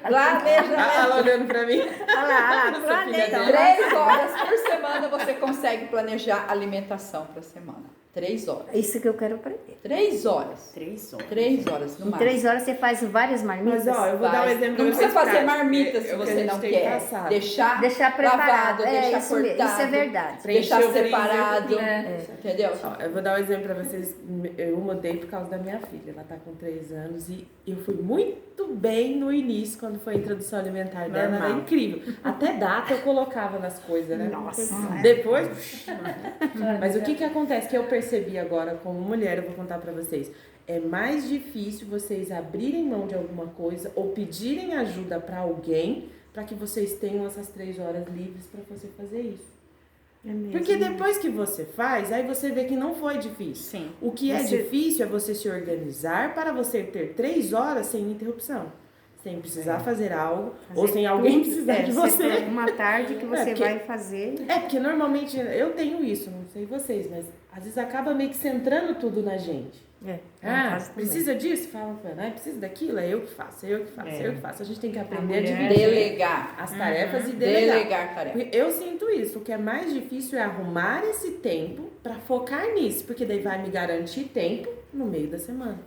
Planejamento. Ela olhando pra mim. Olha lá, planeta. 3 horas por semana você consegue planejar alimentação para a semana. 3 horas. Isso que eu quero aprender. 3 horas. 3 horas. 3 horas no Em máximo. 3 horas você faz várias marmitas. Mas ó, eu vou dar um Faz. exemplo Não precisa pra vocês fazer prático. marmita se É o que a você gente não tem quer. passado. Deixar preparado. lavado, deixar isso, mesmo, cortado. isso é verdade. Deixar Preencher o freezer. separado. É. Entendeu? Ó, eu vou dar um exemplo pra vocês. Eu mudei por causa da minha filha. Ela tá com 3 anos e eu fui muito bem no início, quando foi a introdução alimentar dela. Era Normal. incrível. Até data eu colocava nas coisas, né? Nossa. Depois. Mas o que acontece que eu percebi agora como mulher, eu vou contar pra vocês. É mais difícil vocês abrirem mão de alguma coisa ou pedirem ajuda pra alguém pra que vocês tenham essas 3 horas livres pra você fazer isso. Porque depois que você faz, aí você vê que não foi difícil. Sim. O que é difícil é você se organizar para você ter 3 horas sem interrupção. Sem precisar fazer algo ou sem alguém precisar de você. Tem uma tarde que você porque- vai fazer. É, porque normalmente eu tenho isso, não sei vocês, mas às vezes acaba meio que centrando tudo na gente. Precisa disso? Fala pra ela, precisa daquilo? É eu que faço, é eu que faço, é eu que faço. A gente tem que aprender a dividir Delegar. as tarefas e delegar. Delegar tarefas. Porque eu sinto isso. O que é mais difícil é arrumar esse tempo pra focar nisso, porque daí vai me garantir tempo no meio da semana.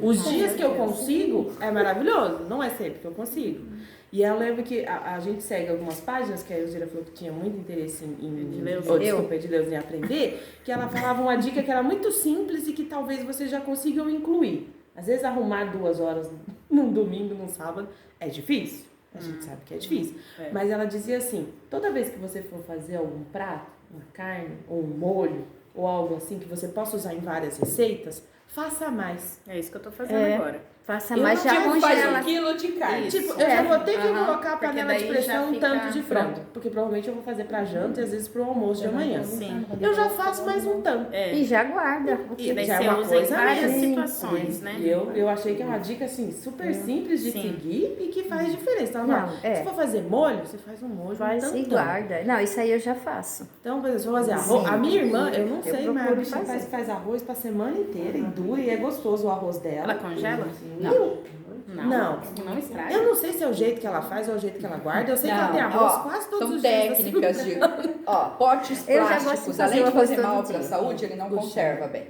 Os dias que eu consigo é maravilhoso, não é sempre que eu consigo. E eu lembro que a gente segue algumas páginas, que a Elzira falou que tinha muito interesse em aprender, que ela falava uma dica que era muito simples e que talvez vocês já consigam incluir. Às vezes arrumar 2 horas num domingo, num sábado, é difícil. A gente sabe que é difícil. Mas ela dizia assim, toda vez que você for fazer algum prato, uma carne, ou um molho, ou algo assim que você possa usar em várias receitas, faça mais. É isso que eu tô fazendo agora. Faça Eu mais, não já digo Faz congela. 1 quilo de carne. Isso. Tipo, eu já vou ter que colocar a Porque panela de daí pressão já um fica tanto de frango. pronto. Porque provavelmente eu vou fazer pra janta e às vezes pro almoço de amanhã. Sim. Eu já faço mais um tanto. E já guarda. E daí já é você uma usa em coisa várias mesmo. situações, né? E eu achei que é uma dica assim, super simples de Sim. seguir e que faz diferença. Então, Não, se for fazer molho, você faz um molho. Faz um e tantão. guarda. Não, isso aí eu já faço. Então, por exemplo, se eu fazer arroz. Sim. A minha irmã, eu não Eu sei, mas a procuro bicha fazer. faz arroz pra semana inteira e dura e é gostoso o arroz dela. Ela congela? Não. Não estraga. Eu não sei se é o jeito que ela faz ou é o jeito que ela guarda. Eu sei que ela tem arroz quase todos São os dias. técnicas de... Ó, potes Eu já gosto de plásticos, fazer além de o arroz fazer todo mal dia. para a saúde, ele não conserva bem.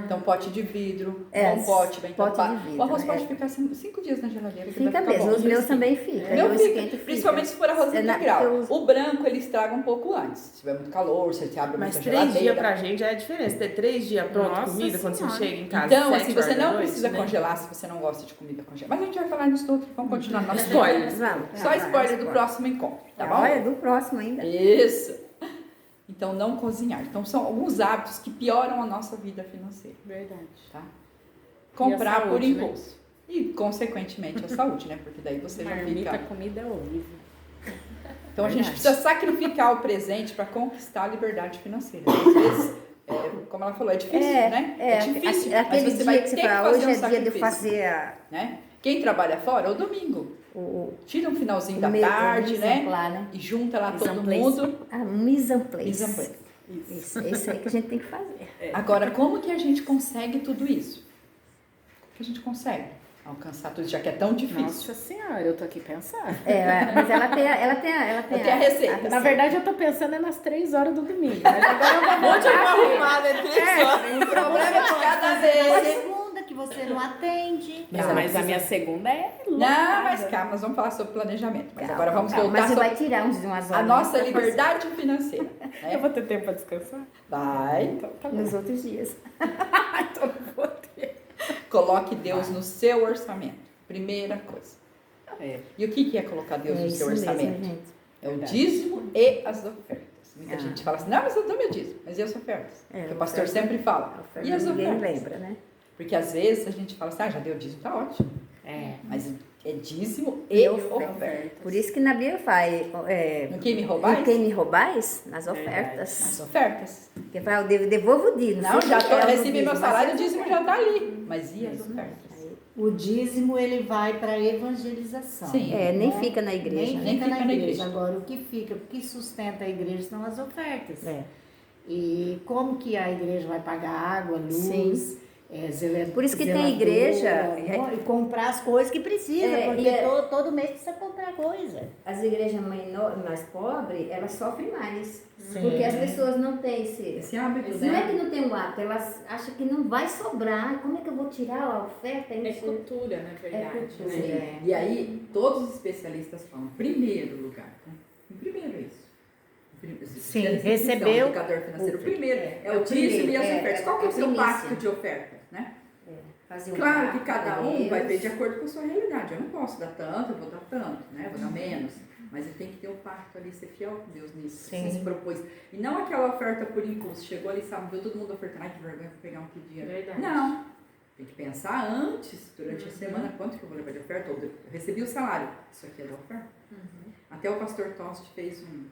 Então, pote de vidro, bom pote bem pote tampado. de vidro, O arroz é. pode ficar 5 dias na geladeira. Que vai Fica ficar mesmo, bom. os meus também ficam. Meu Eu fica, esquento e fica. principalmente se for arroz É na- integral. eu- O branco, ele estraga um pouco antes. Se tiver muito calor, você abre Mas muita 3 geladeira. dias pra gente já é diferença. Ter 3 dias pronto Nossa comida quando você Senhora. chega em casa. Então, 7 assim, você horas da não noite, precisa né? congelar se você não gosta de comida congelada. Mas a gente vai falar nisso outro. Vamos continuar no nosso Spoilers. Vamos. Só spoiler do próximo encontro, tá bom? Olha, do próximo ainda. Isso. Então, não cozinhar. Então, são alguns hábitos que pioram a nossa vida financeira, Verdade. tá? Comprar saúde, por né? impulso. E, consequentemente, a saúde, né? Porque daí você já Marmita, fica... comida é horrível. Então, a gente precisa sacrificar o presente para conquistar a liberdade financeira. Às vezes, como ela falou, é difícil, né? É difícil. Mas Aquele você vai dia que você ter que fala, fazer hoje um é dia de sacrifício, fazer né? Quem trabalha fora, é o domingo. Tira um finalzinho da mise tarde, en né? place, né? E junta lá Mise en todo place. mundo. A mise en place. Mise en place. Isso, é isso aí que a gente tem que fazer. Agora, como que a gente consegue tudo isso? Como que a gente consegue alcançar tudo isso, já que é tão difícil? Nossa Senhora, eu tô aqui pensando. Mas ela tem Tem a receita. Na verdade, eu tô pensando nas 3 horas do domingo. Mas agora eu vou Onde eu vou arrumar, né? 3 horas. O problema é que cada vez... Segunda que você não atende. Mas a minha segunda é Não, mas calma, nós vamos falar sobre planejamento. Mas agora vamos voltar Mas você sobre vai tirar umas horas. a nossa liberdade financeira. Né? Eu vou ter tempo pra descansar? Vai. Então, tá bom. Nos outros dias. Então não vou ter. Coloque Deus no seu orçamento. Primeira coisa. É. E o que é colocar Deus É no seu isso mesmo, orçamento? gente. É o dízimo e as ofertas. Muita gente fala assim, não, mas eu dou meu dízimo. Mas e as ofertas? Porque o pastor sempre fala. E as Ninguém ofertas? lembra, né? Porque às vezes a gente fala assim, já deu dízimo, tá ótimo. É. Mas é dízimo e ofertas. Por isso que na Bíblia faz. No que me roubais? No que me roubais? Nas ofertas. As ofertas. Porque fala, eu devolvo o dízimo. Não, já tô recebi meu salário, o dízimo já tá ali. Mas e as ofertas? O dízimo, ele vai para evangelização. Sim. Nem fica na igreja. Nem fica na igreja. Agora, o que sustenta a igreja são as ofertas. E como que a igreja vai pagar água, luz, Por isso que tem igreja... e comprar as coisas que precisa, porque todo mês precisa comprar coisa. As igrejas mais pobres, elas sofrem mais. Porque as pessoas não têm esse hábito, né? Não é que não tem um hábito, elas acham que não vai sobrar. Como é que eu vou tirar a oferta? É cultura, na verdade. cultura. Né? E aí, todos os especialistas falam, em primeiro lugar, né? Em primeiro é isso. Sim, recebeu. Indicador financeiro. Primeiro é o dízimo e as ofertas. Qual que é o seu primícia. pacto de ofertas, né? Fazer um Claro pacto que cada com um vai ver Deus. de acordo com a sua realidade. Eu não posso dar tanto, eu vou dar tanto, né? Eu vou dar menos. Mas ele tem que ter um pacto ali, ser fiel com Deus nisso. Sim. Você se propôs. E não aquela oferta por impulso. Chegou ali, sabe, viu todo mundo ofertando. Ai, que vergonha, vou pegar um aqui de dinheiro. Verdade. Não. Tem que pensar antes, durante a semana, quanto que eu vou levar de oferta. Ou eu recebi o salário. Isso aqui é da oferta. Até o pastor Tost fez um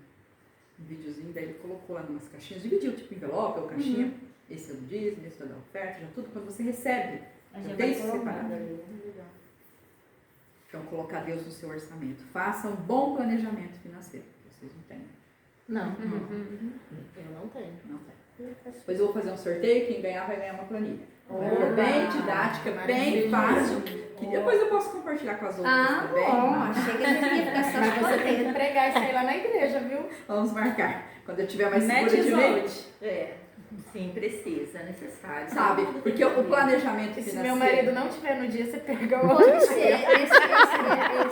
videozinho, daí ele colocou lá umas caixinhas, dividiu tipo envelope ou caixinha. Esse é do dízimo, esse é da oferta, já tudo quando você recebe. Já tem isso separado. Então, colocar Deus no seu orçamento. Faça um bom planejamento financeiro, que vocês não têm. Não. Eu não tenho. Não tem. Depois eu vou fazer um sorteio, quem ganhar vai ganhar uma planilha. É bem didática, bem fácil, que depois eu posso compartilhar com as outras também. Achei que a gente ia ficar só Mas você tem que pregar isso aí lá na igreja, viu? Vamos marcar. Quando eu tiver mais segura Mete de mente. Sim, precisa, é necessário. Sabe? Porque o planejamento E se financeiro... meu marido não tiver no dia, você pega o Pode ser.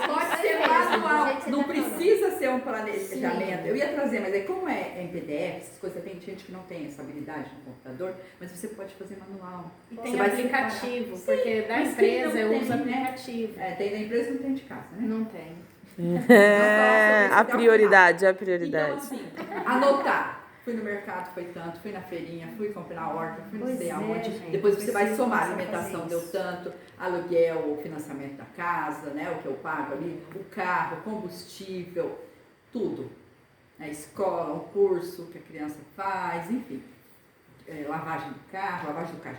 Pode ser manual, não precisa ser um planejamento. Eu ia trazer, mas aí como é em PDF, essas coisas, tem gente que não tem essa habilidade no computador, mas você pode fazer manual. E Você tem vai aplicativo, porque da mas quem empresa não eu tem, uso né? aplicativo. Tem da empresa, não tem de casa, né? Não tem. A prioridade, a Então, prioridade. assim, anotar. Fui no mercado, foi tanto, fui na feirinha, fui comprar na horta, fui não sei aonde. gente, Depois você vai precisa somar, começar a alimentação fazer deu isso. tanto, aluguel, o financiamento da casa, né, o que eu pago ali, o carro, combustível, tudo. A escola, o curso que a criança faz, enfim. Lavagem do carro,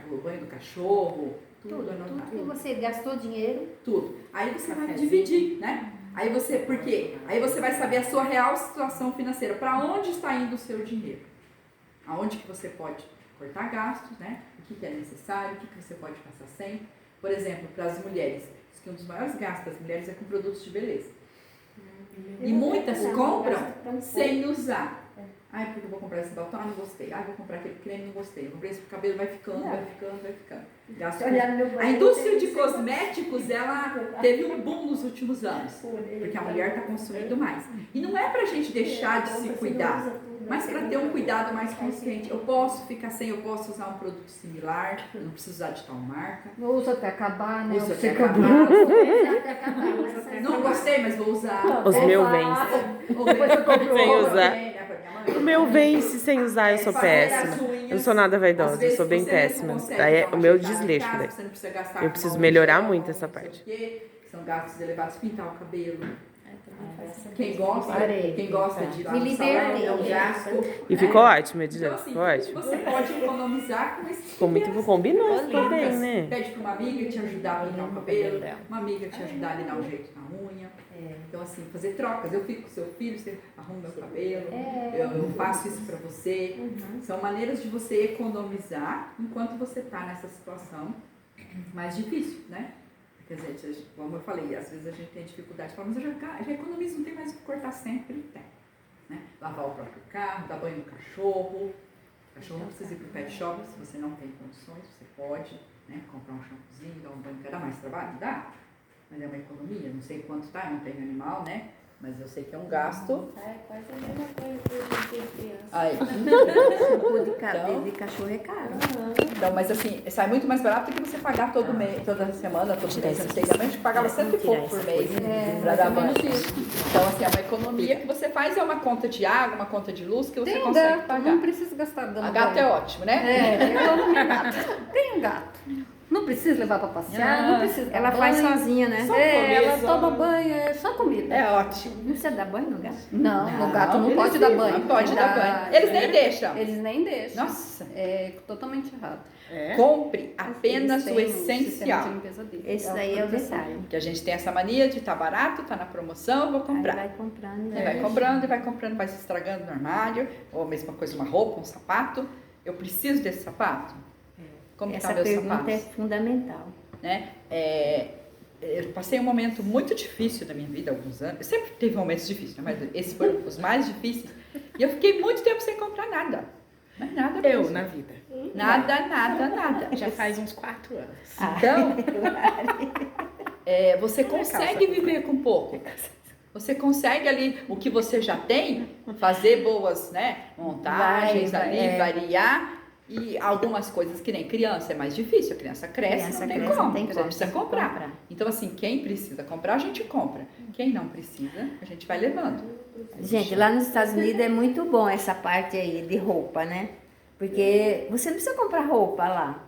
o banho do cachorro, tudo anotado. Tudo que você gastou dinheiro. Tudo. Aí você vai dividir, né? Aí você, por quê? Aí você vai saber a sua real situação financeira, para onde está indo o seu dinheiro. Aonde que você pode cortar gastos, né? O que é necessário, o que você pode passar sem. Por exemplo, para as mulheres, diz que um dos maiores gastos das mulheres é com produtos de beleza. E muitas compram sem usar. Ai, porque eu vou comprar esse batom, não gostei. Ai, vou comprar aquele creme, não gostei. Eu comprei esse cabelo, vai ficando, vai ficando, vai ficando. Gasto com... A indústria de cosméticos, ela teve um boom nos últimos anos. Porque a mulher está consumindo mais. E não é pra gente deixar de se cuidar, mas para ter um cuidado mais consciente. Eu posso ficar sem, eu posso usar um produto similar, eu não preciso usar de tal marca. Não usa até acabar, né? Usa Você até acabou. acabar. Não gostei, mas vou usar. Os meus vêm. Depois eu compro Sem roupa, usar. né, pra minha mãe. O meu vence sem usar, eu sou péssima. Eu não sou nada vaidosa, eu sou bem péssima. Daí é o meu desleixo. Daí. Eu preciso melhorar muito essa parte. São gastos elevados, pintar o cabelo. Quem Quem gosta de ir lá Me no salão, libertei. é um gasto. E ficou ótimo, Então, Edilene, assim, ficou tudo que ótimo. você pode economizar com esses Ficou muito pequenos combinou, ficou dicas. bem, né? Pede para uma amiga te ajudar a pintar o cabelo, uma amiga te ajudar ali a dar um jeito na unha. Então, assim, fazer trocas. Eu fico com seu filho, você arruma meu cabelo, eu faço isso para você. São maneiras de você economizar enquanto você está nessa situação mais difícil, né? Quer dizer, como eu falei, às vezes a gente tem dificuldade de falar, mas eu já economizo, não tem mais o que cortar sempre. Tem, né? Lavar o próprio carro, dar banho no cachorro. O cachorro não precisa ir para o pet shop, se você não tem condições, você pode, né, comprar um shampoozinho, dar um banho. Dá mais trabalho? Dá. Mas é uma economia, não sei quanto tá, eu não tenho animal, né? Mas eu sei que é um gasto. É quase a mesma coisa que a gente tem criança. Aí. Shampoo de cabelo de cachorro é caro. Então, mas assim, sai muito mais barato do que você pagar todo mês, toda semana, todo mês. Antigamente pagava 100 e pouco por mês para dar banho. Então, assim, é uma economia que você faz, é uma conta de água, uma conta de luz que você Tem consegue gato, pagar. não precisa gastar dando A gato é banho. ótimo, né? Eu amo minha gata. Tem um gato. Não precisa levar pra passear, não precisa dar Ela faz banho. sozinha, né? Ela toma banho, é só comida. É ótimo. Não precisa dar banho no gato? Não, o gato não eles pode dar vivem, banho. não pode dar banho. Eles nem deixam. Eles nem deixam. Nossa. É totalmente errado. Compre apenas Eles o têm um sistema essencial. de limpeza deles. Esse daí é o detalhe. Porque a gente tem essa mania de tá barato, tá na promoção, vou Aí comprar. vai comprando. Você vai comprando e vai comprando, vai se estragando no armário, ou a mesma coisa, uma roupa, um sapato. Eu preciso desse sapato? Como Essa tá meu pergunta sapato? é fundamental. Né? Eu passei um momento muito difícil da minha vida, alguns anos. Eu sempre teve momentos difíceis, mas esses foram os mais difíceis. E eu fiquei muito tempo sem comprar nada. Mas nada Eu, mesmo. na vida. Nada. Já faz uns 4 anos. Então, você consegue viver com pouco. Você consegue ali, o que você já tem, fazer boas, né, montagens ali, variar. E algumas coisas que nem criança é mais difícil, a criança cresce, não tem como, você precisa comprar. Então assim, quem precisa comprar, a gente compra. Quem não precisa, a gente vai levando. Gente, lá nos Estados Unidos é muito bom essa parte aí de roupa, né? Porque você não precisa comprar roupa lá.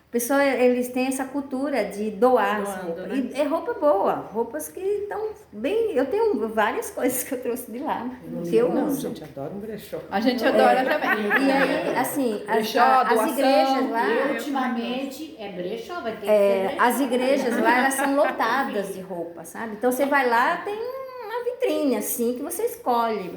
O pessoal, eles têm essa cultura de doar as roupas. Né? E é roupa boa, roupas que estão bem... Eu tenho várias coisas que eu trouxe de lá, que eu Não, uso. gente, adoro um brechó. A gente adora também. E aí, assim, Brechó, as doação. igrejas lá... E ultimamente é brechó, vai ter que ser brechó. As igrejas lá, elas são lotadas de roupa, sabe? Então você vai lá, tem uma vitrine assim que você escolhe,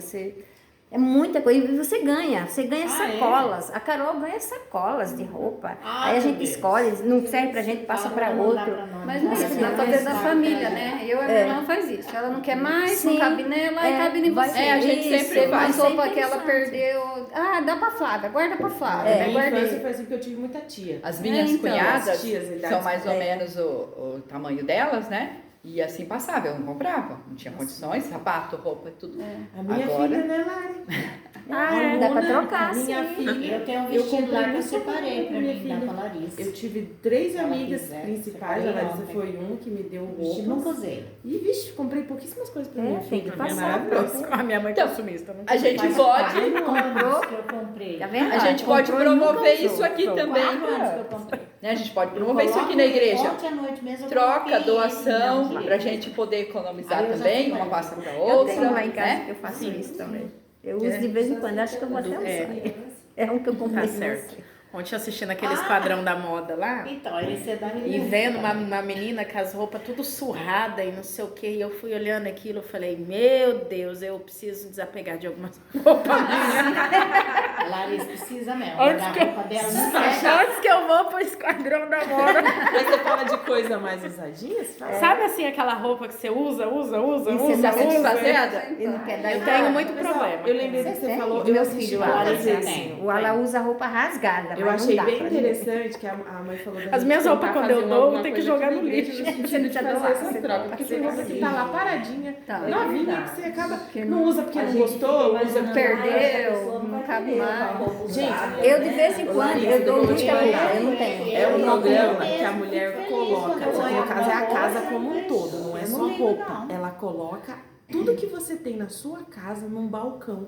é muita coisa, e você ganha sacolas. A Carol ganha sacolas de roupa. Aí a gente escolhe, não serve pra gente, passa pra outro. Mas não é pra fazer da família, né? Eu e a minha irmã faz isso. Ela não quer mais, não cabe nela e cabe em você. A gente sempre Teve faz. uma roupa que ela perdeu. Ah, dá pra Flávia, guarda pra Flávia. Na minha Guardei. infância foi assim porque eu tive muita tia. As minhas então, cunhadas as tias, idades- são mais ou menos o tamanho delas, né? E assim passava, eu não comprava, não tinha condições, sapato, roupa, tudo. A minha Agora- filha, né, Lari? Dá pra trocar, Minha sim. filha. Eu tenho um Eu vestido comprei lá que eu muito separei pra minha mim, filha. da pra Larissa. Eu tive 3 Ela amigas quiser, principais, a separei Larissa ontem. foi um que me deu O vestido nunca roupas. usei. E, vixe, comprei pouquíssimas coisas pra minha Tem que filha. passar. Maravilhoso. A minha mãe Então, consumista. Não A gente Faz pode, 4 Comprou? anos que eu comprei. Tá vendo? a gente pode Comprou e nunca promover usou. isso aqui também. 4 anos que eu comprei. Né? A gente pode Eu promover isso aqui coloco na igreja. Ontem à noite mesmo eu Troca, coloquei doação, ele, pra gente poder economizar Aí eu já também, separei. uma passa pra Eu outra, tenho lá em casa né? que eu faço isso também. Eu uso de vez em quando, acho que eu vou até usar. É um que eu comprei Tá de certo. você. Ontem assistindo aquele Esquadrão da Moda lá. Então, esse é da E menina. vendo uma menina com as roupas tudo surrada e não sei o que, e eu fui olhando aquilo, eu falei, meu Deus, eu preciso desapegar de algumas roupas minhas. A Larissa precisa mesmo. Onde A que eu- roupa dela não serve. Antes que eu vou pro Esquadrão da Moda. Mas você fala de coisa mais usadinha? Você fala? Sabe assim, aquela roupa que você usa? E você Tá tá satisfazendo? E não quer dar Eu ideia. tenho muito Mas, ó, problema. eu lembrei do que você tem? falou. Meu Eu assisti filho, várias Larissa vezes. tem. O Ala usa roupa rasgada, Eu mas achei não dá bem pra interessante que a mãe falou da As gente minhas tentar roupas, quando eu fazer dou, alguma tem que coisa jogar aqui no na igreja, lixo. no sentido de fazer doar, essas você trocas. Porque tem roupa que tá lá paradinha, novinha, que você acaba... Não usa porque não gostou, usa porque Perdeu, não cabe mais. Gente, Eu de vez em quando, eu dou muita roupa, eu não tenho. é um Eu programa mesmo que a fico mulher feliz coloca. quando eu Só que no olho caso é a uma casa roupa, como um todo, não é eu só não ligo, roupa. não. Ela coloca tudo que você tem na sua casa num balcão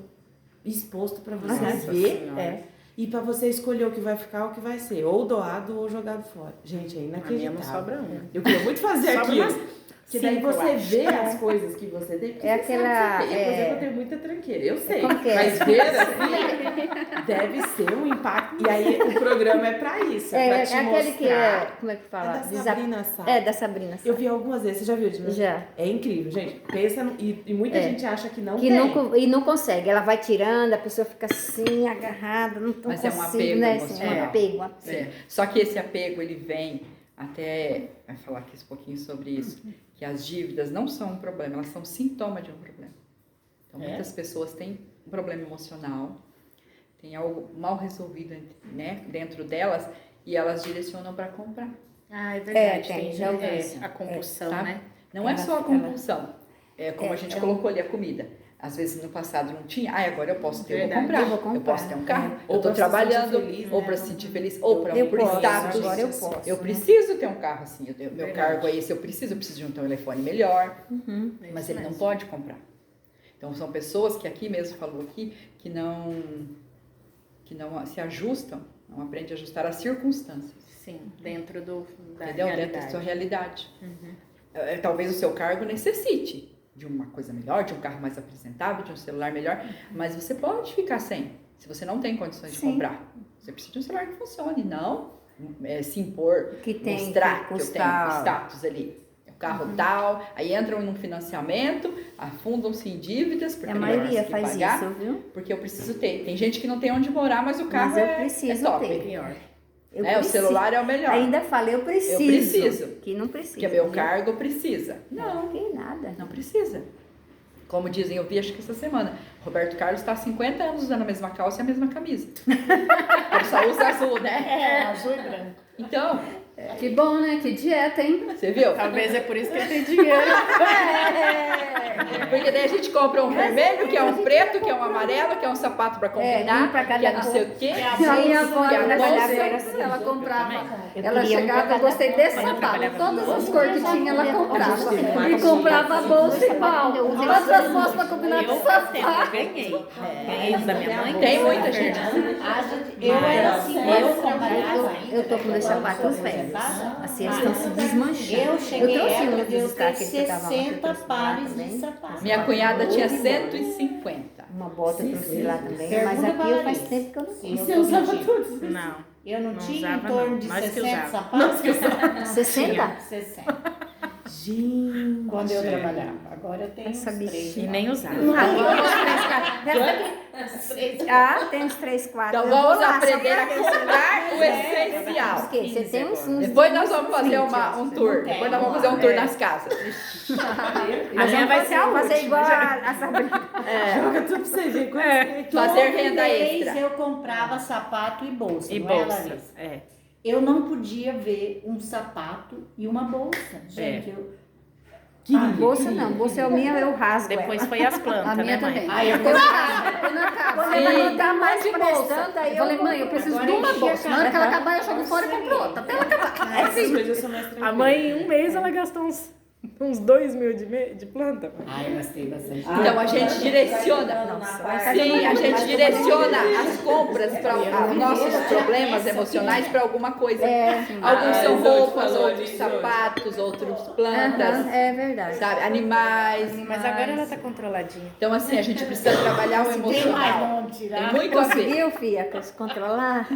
exposto pra você Nossa ver. Senhora. E pra você escolher o que vai ficar, o que vai ser. Ou doado ou jogado fora. Gente, é A minha inacreditável. não sobra um. Eu queria muito fazer Sobra aquilo. umas Porque daí 5, eu você acho. vê as coisas que você tem. Porque É você sabe aquela- que você tem. Eu, por é- exemplo, eu tenho muita tranqueira. Eu sei. Como que é? Mas ver assim deve ser um impacto. E aí o programa é pra isso. É, É pra te aquele mostrar. que é, como é que É fala? da Sabrina Sá. É, da Sabrina Sá. Eu vi algumas vezes. Você já viu, Edna? Já. É incrível, gente. Pensa, e muita gente acha que não Que tem. e não consegue. Ela vai tirando, a pessoa fica assim, agarrada, não Mas consigo, é um apego né? Assim, emocional. um apego, um apego. É. Só que esse apego, ele vem até... Vai falar aqui um pouquinho sobre isso. Que as dívidas não são um problema, elas são sintoma de um problema. Então, muitas pessoas têm um problema emocional, tem algo mal resolvido, né, dentro delas, e elas direcionam para comprar. Ah, é verdade. tem, já ouvi é, isso. a compulsão, Tá? né? Não é Ela- só a compulsão, é como É, a gente é colocou ali a comida. Às vezes no passado não tinha, agora eu posso ter, eu vou Verdade, comprar. eu vou comprar. Eu posso ter um carro, Ou eu tô pra se sentir trabalhando, feliz, ou né? para se sentir feliz, ou para Eu por posso, status. agora eu posso. Eu preciso ter um carro assim, meu Verdade. cargo é esse, eu preciso de um telefone melhor, mas isso ele não mesmo. pode comprar. Então são pessoas que aqui mesmo falou aqui que não se ajustam, não aprendem a ajustar as circunstâncias. Sim, dentro da Entendeu? realidade. Dentro da sua realidade. Talvez o seu cargo necessite de uma coisa melhor, de um carro mais apresentável, de um celular melhor, mas você pode ficar sem, se você não tem condições de comprar. Você precisa de um celular que funcione, não se impor, Que tem mostrar que que eu tenho status ali. O carro tal, aí entram num financiamento, afundam-se em dívidas, porque A maioria tem que faz pagar, isso, viu? porque eu preciso ter. Tem gente que não tem onde morar, mas o carro Mas eu é preciso top. ter. Pior. Eu O preciso. celular é o melhor. Ainda falei, eu preciso. Eu preciso. Que não precisa. Porque meu viu? cargo precisa. Não, Que nada. não precisa. Como dizem, eu vi acho que essa semana, Roberto Carlos está há 50 anos usando a mesma calça e a mesma camisa. Ele só usa azul, né? Azul e branco. Então, Que bom, né? Que dieta, hein? você viu? Talvez é por isso que ele tem dinheiro. Porque daí a gente compra um vermelho, que é um preto, que é um amarelo, que é um sapato para combinar, um pra cada que é não cor. sei o quê. A minha avó, que é a ela bolsa. trabalhava assim, ela comprava. Ela queria um chegava, pra eu gostei cada desse cor. Quando eu sapato. trabalhava Todas no as cores que tinha, ela comprava. Gostei. E comprava a bolsa igual. Todas as bolsas para combinar com o Eu faz tempo, eu sapato. ganhei. Ganhei da minha mãe. Tem muita gente. Eu era assim, eu trabalhava Eu tô com meus sapatos velhos. Assim, eles estão se desmanchando. Eu cheguei trouxe a um eu dos ter destaques que eu tava lá, que eu 60 trouxe lá pares também. de sapatos. Minha cunhada tinha 150. Uma bota eu trouxe lá também. Pergunta Mas aqui pra eu faz Larissa. tempo que eu não tenho. Você usava todos? Não. Eu não, Não tinha usava, em torno não. de Nós que 60 usava. sapatos? 60? 60. Gente. Quando eu trabalhava. Agora eu tenho Essa uns bichinha. 3. E nem usava. Ah, tem uns 3, 4. Então vamos aprender a comprar o essencial. Você tem uns Depois nós vamos fazer um tour. tem. Depois nós vamos fazer um tour nas casas. A minha vai ser a fazer última. igual a Sabrina. Joga tudo pra você ver. Fazer renda mês extra. eu comprava sapato e bolsa. E não é, bolsa. Larissa? É. Eu não podia ver um sapato e uma bolsa. Gente, Bolsa não, bolsa é o minha, eu rasgo. Depois ela. foi as plantas, A minha né, mãe? também. Aí eu Põe na casa, põe na casa. Quando ela não tá mais prestando, aí Eu falei, mãe, eu preciso de uma bolsa. Na hora que ela acabar, eu jogo fora e compro outra. Até ela acabar. Essas coisas eu sou mais tranquila. A mãe, em um mês, ela gastou uns 2 mil de planta. Ai, eu gostei bastante. Então a gente direciona. Sim, a gente direciona as compras para os nossos problemas emocionais para alguma coisa. Alguns são roupas, outros sapatos, outros plantas, É verdade. sabe? Animais. Mas agora ela tá controladinha. Então assim, a gente precisa trabalhar o Tem mais emocional. onde tirar. Tem muito a ver. Conseguiu, filha, se controlar?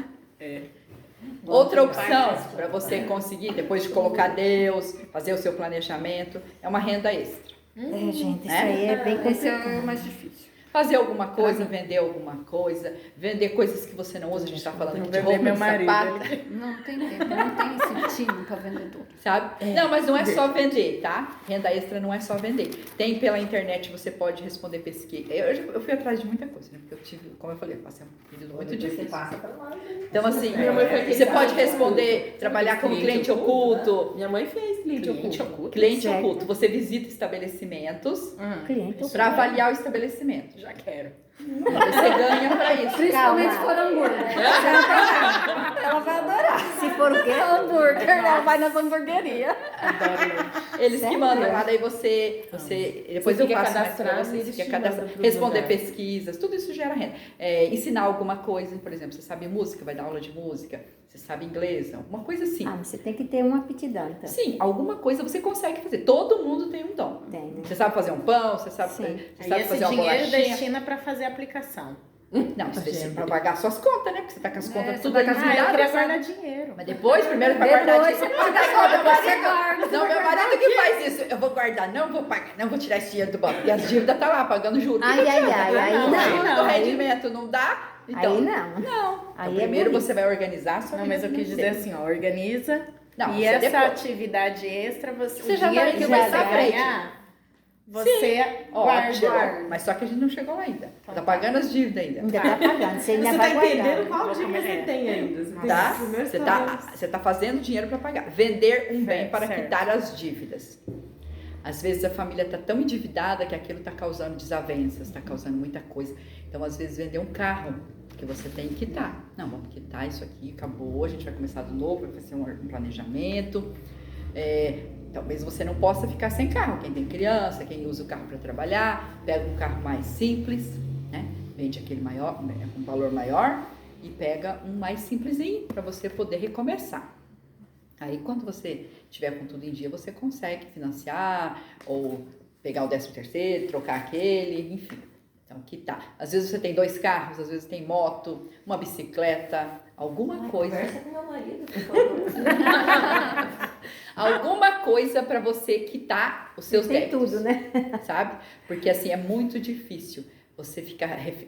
Outra opção para você conseguir, depois de colocar Deus, fazer o seu planejamento, é uma renda extra. É, gente, isso Né? aí é bem Esse é complicado. o mais difícil. Fazer alguma coisa, vender alguma coisa, vender coisas que você não usa, a gente está falando aqui de vender roupa, meu de marido, sapato, Não tem tempo, não tem esse time para vendedor. sabe? Não, mas não é só vender, tá? Renda extra não é só vender. Tem pela internet, você pode responder pesquisa. Eu fui atrás de muita coisa, né? Porque eu tive, como eu falei, eu passei um período muito difícil. Então, assim, você pode responder, trabalhar como cliente oculto. Minha mãe fez cliente oculto. Cliente Certo. oculto, você visita estabelecimentos Cliente. para avaliar o estabelecimento. Já quero. Você ganha para isso. Principalmente se for hambúrguer. Ela vai adorar. Se for o quê? Hambúrguer, ela vai nas hamburguerias. Eles que Sério? mandam lá, daí você depois Você eu fica faço mais pra cadastrado você, e você eles fica te cadastrado, mandam pros responder lugares. pesquisas, tudo isso gera renda. Ensinar alguma coisa, por exemplo, você sabe música, vai dar aula de música, você sabe inglês, alguma coisa assim. Ah, mas você tem que ter uma aptidão, então. Sim, alguma coisa você consegue fazer. Todo mundo tem um dom. Tem, né? Você sabe fazer um pão, você sabe, Sim. você Aí sabe esse fazer uma dinheiro bolachinha. destina pra fazer a aplicação. Não, você para pagar suas contas, né? Porque você tá com as contas tudo Ah, liquidadas. eu queria guardar dinheiro. Mas depois, primeiro vai guardar Depois dinheiro. você paga a conta, você guarda. Não, meu marido que faz isso. Eu vou guardar, não vou pagar, não vou tirar esse dinheiro do banco. E as dívidas tá lá, pagando juros. Ai, ai, ai, aí O não. rendimento não dá. Então, Aí não. Não. Aí Então, é primeiro bonito. você vai organizar a sua Não, vida mas eu quis dizer financeira. assim, ó, organiza. Não, E isso é essa depois. atividade extra, Você o já dinheiro vai que começar você à frente. ganhar, você Ótimo. guarda. Mas só que a gente não chegou lá ainda. Tá pagando as dívidas ainda. Ainda tá pagando, você ainda Você vai tá guardar. entendendo qual Vou dívida comer. você tem ainda? Você tem Tá? os primeiros Você problemas. tá fazendo dinheiro para pagar. Vender um bem Certo, para certo. quitar as dívidas. Às vezes a família tá tão endividada que aquilo tá causando desavenças, tá causando muita coisa. Então, às vezes, vender um carro que você tem que quitar. Não, vamos quitar isso aqui, acabou, a gente vai começar do novo, vai fazer um planejamento. Talvez você não possa ficar sem carro. Quem tem criança, quem usa o carro para trabalhar, pega um carro mais simples, né? Vende aquele maior, com valor maior e pega um mais simplesinho para você poder recomeçar. Aí, quando você tiver com tudo em dia, você consegue financiar ou pegar o 13º, trocar aquele, enfim. Então, quitar. Às vezes você tem 2 carros, às vezes tem moto, uma bicicleta, alguma coisa. Conversa com meu marido, por favor. Alguma coisa para você quitar os seus Tem débitos. tudo, né? Sabe? Porque assim, é muito difícil. Você fica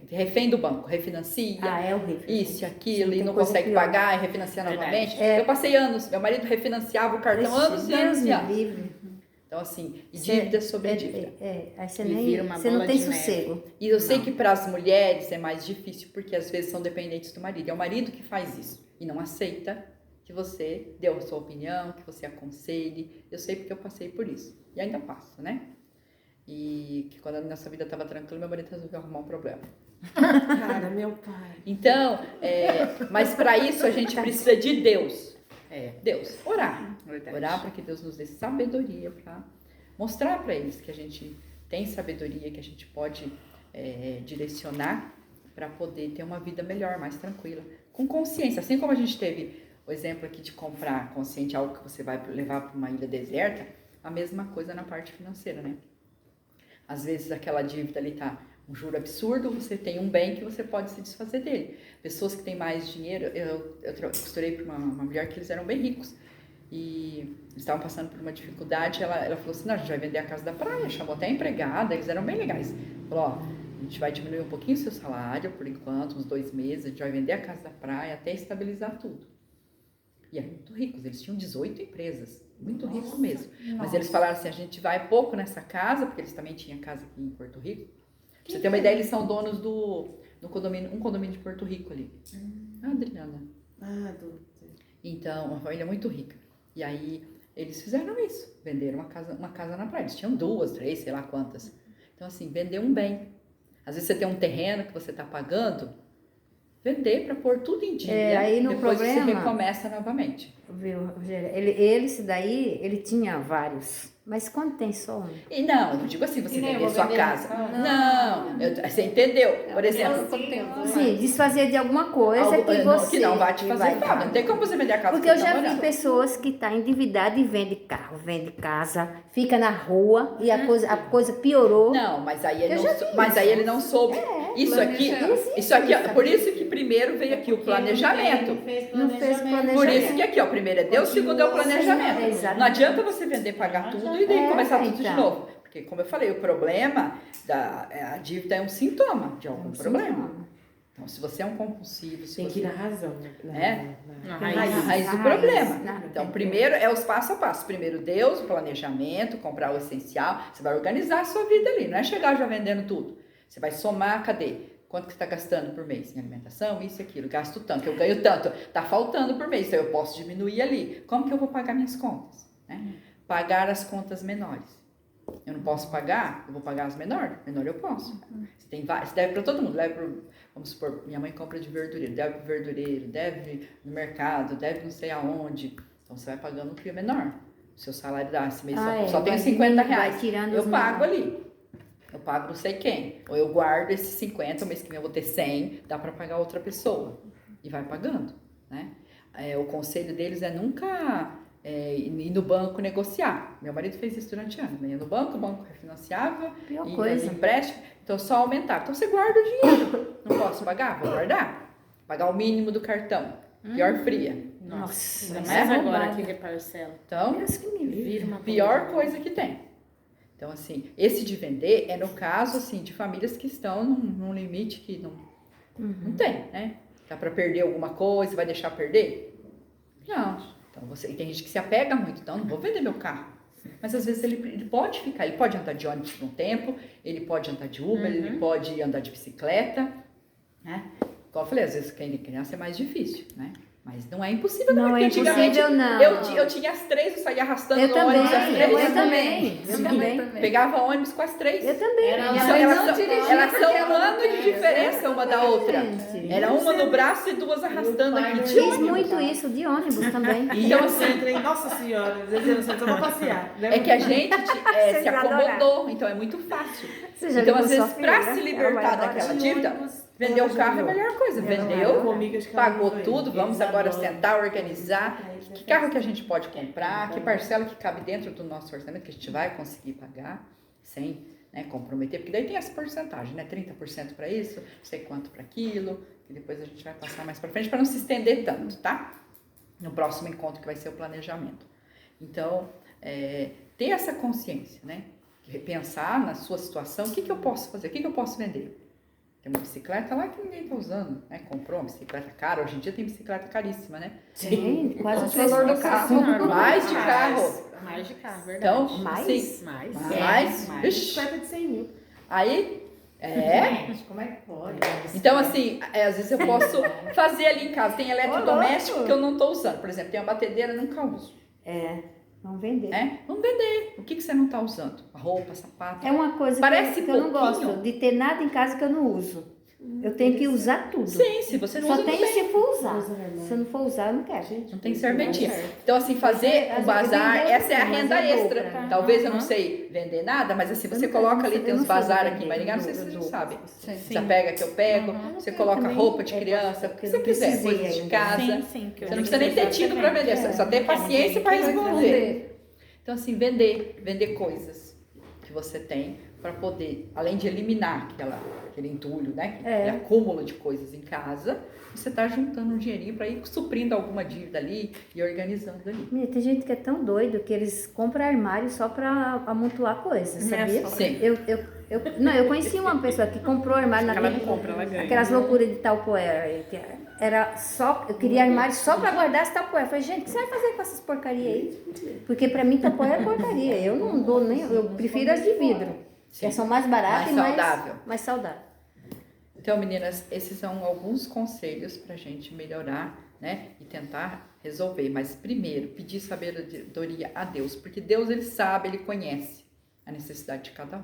refém do banco, refinancia, É horrível. isso e aquilo, Sim, e tem não coisa consegue pior. pagar e refinanciar novamente. É. Eu passei anos, meu marido refinanciava o cartão anos e anos Deus e me anos. livre. Então assim, e Você- dívida sobre dívida. Aí você, E vira uma você não bola tem de neve. sossego. E eu sei que para as mulheres é mais difícil, porque às vezes são dependentes do marido. É o marido que faz isso e não aceita que você dê a sua opinião, que você aconselhe. Eu sei porque eu passei por isso. E ainda passo, né? E que quando a nossa vida estava tranquila, meu marido resolveu arrumar um problema. Cara, meu pai. Então, mas para isso a gente precisa de Deus. Deus. Orar. Verdade. Orar para que Deus nos dê sabedoria para mostrar para eles que a gente tem sabedoria, que a gente pode direcionar para poder ter uma vida melhor, mais tranquila, com consciência. Assim como a gente teve o exemplo aqui de comprar consciente algo que você vai levar para uma ilha deserta, a mesma coisa na parte financeira, né? Às vezes aquela dívida ali tá um juro absurdo, você tem um bem que você pode se desfazer dele. Pessoas que têm mais dinheiro, eu costurei para uma mulher que eles eram bem ricos e eles estavam passando por uma dificuldade, ela falou assim, não, a gente vai vender a casa da praia, chamou até a empregada, eles eram bem legais. Falou, ó, a gente vai diminuir um pouquinho o seu salário por enquanto, uns 2 meses, a gente vai vender a casa da praia até estabilizar tudo. E eram muito ricos, eles tinham 18 empresas, muito ricos mesmo. Mas eles falaram assim, a gente vai pouco nessa casa, porque eles também tinham casa aqui em Porto Rico. Pra você ter uma ideia, eles são donos do condomínio, um condomínio de Porto Rico ali. Adriana. Então, uma família muito rica. E aí, eles fizeram isso, venderam uma casa na praia. Eles tinham 2, 3, sei lá quantas. Então, assim, vender um bem. Às vezes você tem um terreno que você está pagando, vender para pôr tudo em dia, Aí no depois problema, você recomeça novamente. Viu, Rogério? Esse daí, ele tinha vários. Mas quando tem só um? E não, eu não digo assim, você E nem vender vou sua vender casa. essa casa. Não, você entendeu? Por exemplo, Sim, desfazer de alguma coisa que você... que não vai te fazer falta. Não tem como você vender a casa Porque que eu você já tá vi morando. pessoas que estão endividadas e vende carro, vende casa, fica na rua e a coisa piorou. Não, mas aí ele Eu não, já vi mas aí ele não soube. Isso aqui, ó, por isso que primeiro veio aqui o planejamento. Não fez planejamento. Por isso que aqui, ó, primeiro é Deus, segundo é o planejamento. Exatamente. Não adianta você vender, pagar tudo e daí começar tudo de então. novo. Porque, como eu falei, o problema a dívida é um sintoma de algum problema. Então, se você é um compulsivo, se Tem você que ir na razão, né? Na raiz. raiz do Na problema. raiz. Então, primeiro é os passo a passo. Primeiro Deus, o planejamento, comprar o essencial. Você vai organizar a sua vida ali. Não é chegar já vendendo tudo. Você vai somar, cadê? Quanto que você está gastando por mês em alimentação? Isso e aquilo. Gasto tanto, eu ganho tanto. Está faltando por mês, então eu posso diminuir ali. Como que eu vou pagar minhas contas? Né? Pagar as contas menores. Eu não posso pagar, eu vou pagar as menores. Menor eu posso. Você tem vários, você deve para todo mundo. Deve pro, vamos supor, minha mãe compra de verdureiro, deve para o verdureiro, deve no mercado, deve não sei aonde. Então você vai pagando o que é menor. O seu salário dá, esse mês só tem 50 reais. Eu pago ali. Eu pago não sei quem. Ou eu guardo esses 50, o mês que vem eu vou ter 100, dá para pagar outra pessoa. E vai pagando, né? O conselho deles é nunca ir no banco negociar. Meu marido fez isso durante anos, né? Ia no banco, o banco refinanciava, Pior e coisa. empréstimo, então só aumentava. Então você guarda o dinheiro. Não posso pagar? Vou guardar. Pagar o mínimo do cartão. Pior fria. Nossa, Ainda mas mais é agora roubado. que reparcela. Então, Deus que me livre. Vira uma pior coisa que tem. Então, assim, esse de vender é no caso, assim, de famílias que estão num limite que não tem, né? Dá para perder alguma coisa, vai deixar perder? Não. Então, e tem gente que se apega muito, então não vou vender meu carro. Mas às vezes ele pode ficar, ele pode andar de ônibus por um tempo, ele pode andar de Uber, ele pode andar de bicicleta, né? Como eu falei, às vezes quem é criança é mais difícil, né? Mas não é impossível Não porque é antigamente impossível, não. Eu tinha as 3, eu saía arrastando Eu no também, ônibus as 3. eu também. Pegava ônibus com as 3. Eu também. Elas são um ano de diferença uma da outra. Gente. Era uma no braço e 2 arrastando aqui de Fiz ônibus. muito isso de ônibus também. Então, assim, nossa senhora, às vezes eu não sei, só vou passear. É que a gente se Vocês acomodou, então é muito fácil. Você já Então, viu às vezes, sua para filha? se Ela libertar vai daquela De dívida, ônibus, Vender o carro é a melhor coisa. Vendeu, Comigo, acho que ela pagou não tudo, veio. vamos Eles agora adoram. sentar, organizar. Que carro que a gente pode comprar, que parcela que cabe dentro do nosso orçamento, que a gente vai conseguir pagar, sem, né, comprometer, porque daí tem essa porcentagem, né? 30% para isso, não sei quanto para aquilo, que depois a gente vai passar mais para frente, para não se estender tanto, tá? No próximo encontro que vai ser o planejamento. Então, ter essa consciência, né? Pensar na sua situação, o que eu posso fazer, o que eu posso vender? Tem uma bicicleta lá que ninguém está usando, né? Comprou uma bicicleta cara, hoje em dia tem bicicleta caríssima, né? Sim, quase O valor do carro. Mais de carro. Mais de carro, verdade. Então, Mais? assim, mais. mais, vixe. Bicicleta de 100 mil. Aí, Gente, como é que pode? então assim, às vezes eu posso fazer ali em casa, tem eletrodoméstico que eu não estou usando, por exemplo, tem uma batedeira, nunca uso, Vamos vender. Vamos vender, o que você não está usando? Roupa, sapato, É uma coisa Parece que eu não pouquinho. gosto, de ter nada em casa que eu não uso. Eu tenho que usar tudo. sim, se você não Só usa, não tenho tem. se for usar. Se eu não for usar, eu não quero. Não tem serventia. Então, assim, fazer Mas o bazar, vender essa é a sim, renda mas é bom extra. pra- Talvez eu não sei vender nada, mas assim, você coloca ali, tem uns bazar aqui em Maringá, não sei se vocês vocês sabem. Sim. Você pega que eu pego, você coloca roupa de criança, o que você quiser, coisas de casa. Sim, que eu Você não precisa nem ter tido para vender, só ter paciência para responder. Então, assim, vender coisas que você tem para poder, além de eliminar aquele entulho, né? Aquele acúmulo de coisas em casa, você está juntando um dinheirinho para ir suprindo alguma dívida ali e organizando ali. Menina, tem gente que é tão doido que eles compram armário só para amontoar coisas, sabia? Sim. Eu conheci uma pessoa que comprou armário na Ela não compra, ela ganha. aquelas loucuras de Tupperware. Era só, eu queria armário só para guardar esse Tupperware. Eu falei, gente, o que você vai fazer com essas porcarias aí? Porque para mim Tupperware é porcaria. Eu não dou nem, eu prefiro as de vidro. Sim. Elas são mais baratas Mais e saudável. mais saudável. Então, meninas, esses são alguns conselhos para a gente melhorar, né? E tentar resolver. Mas primeiro, pedir sabedoria a Deus, porque Deus, Ele sabe, Ele conhece a necessidade de cada um.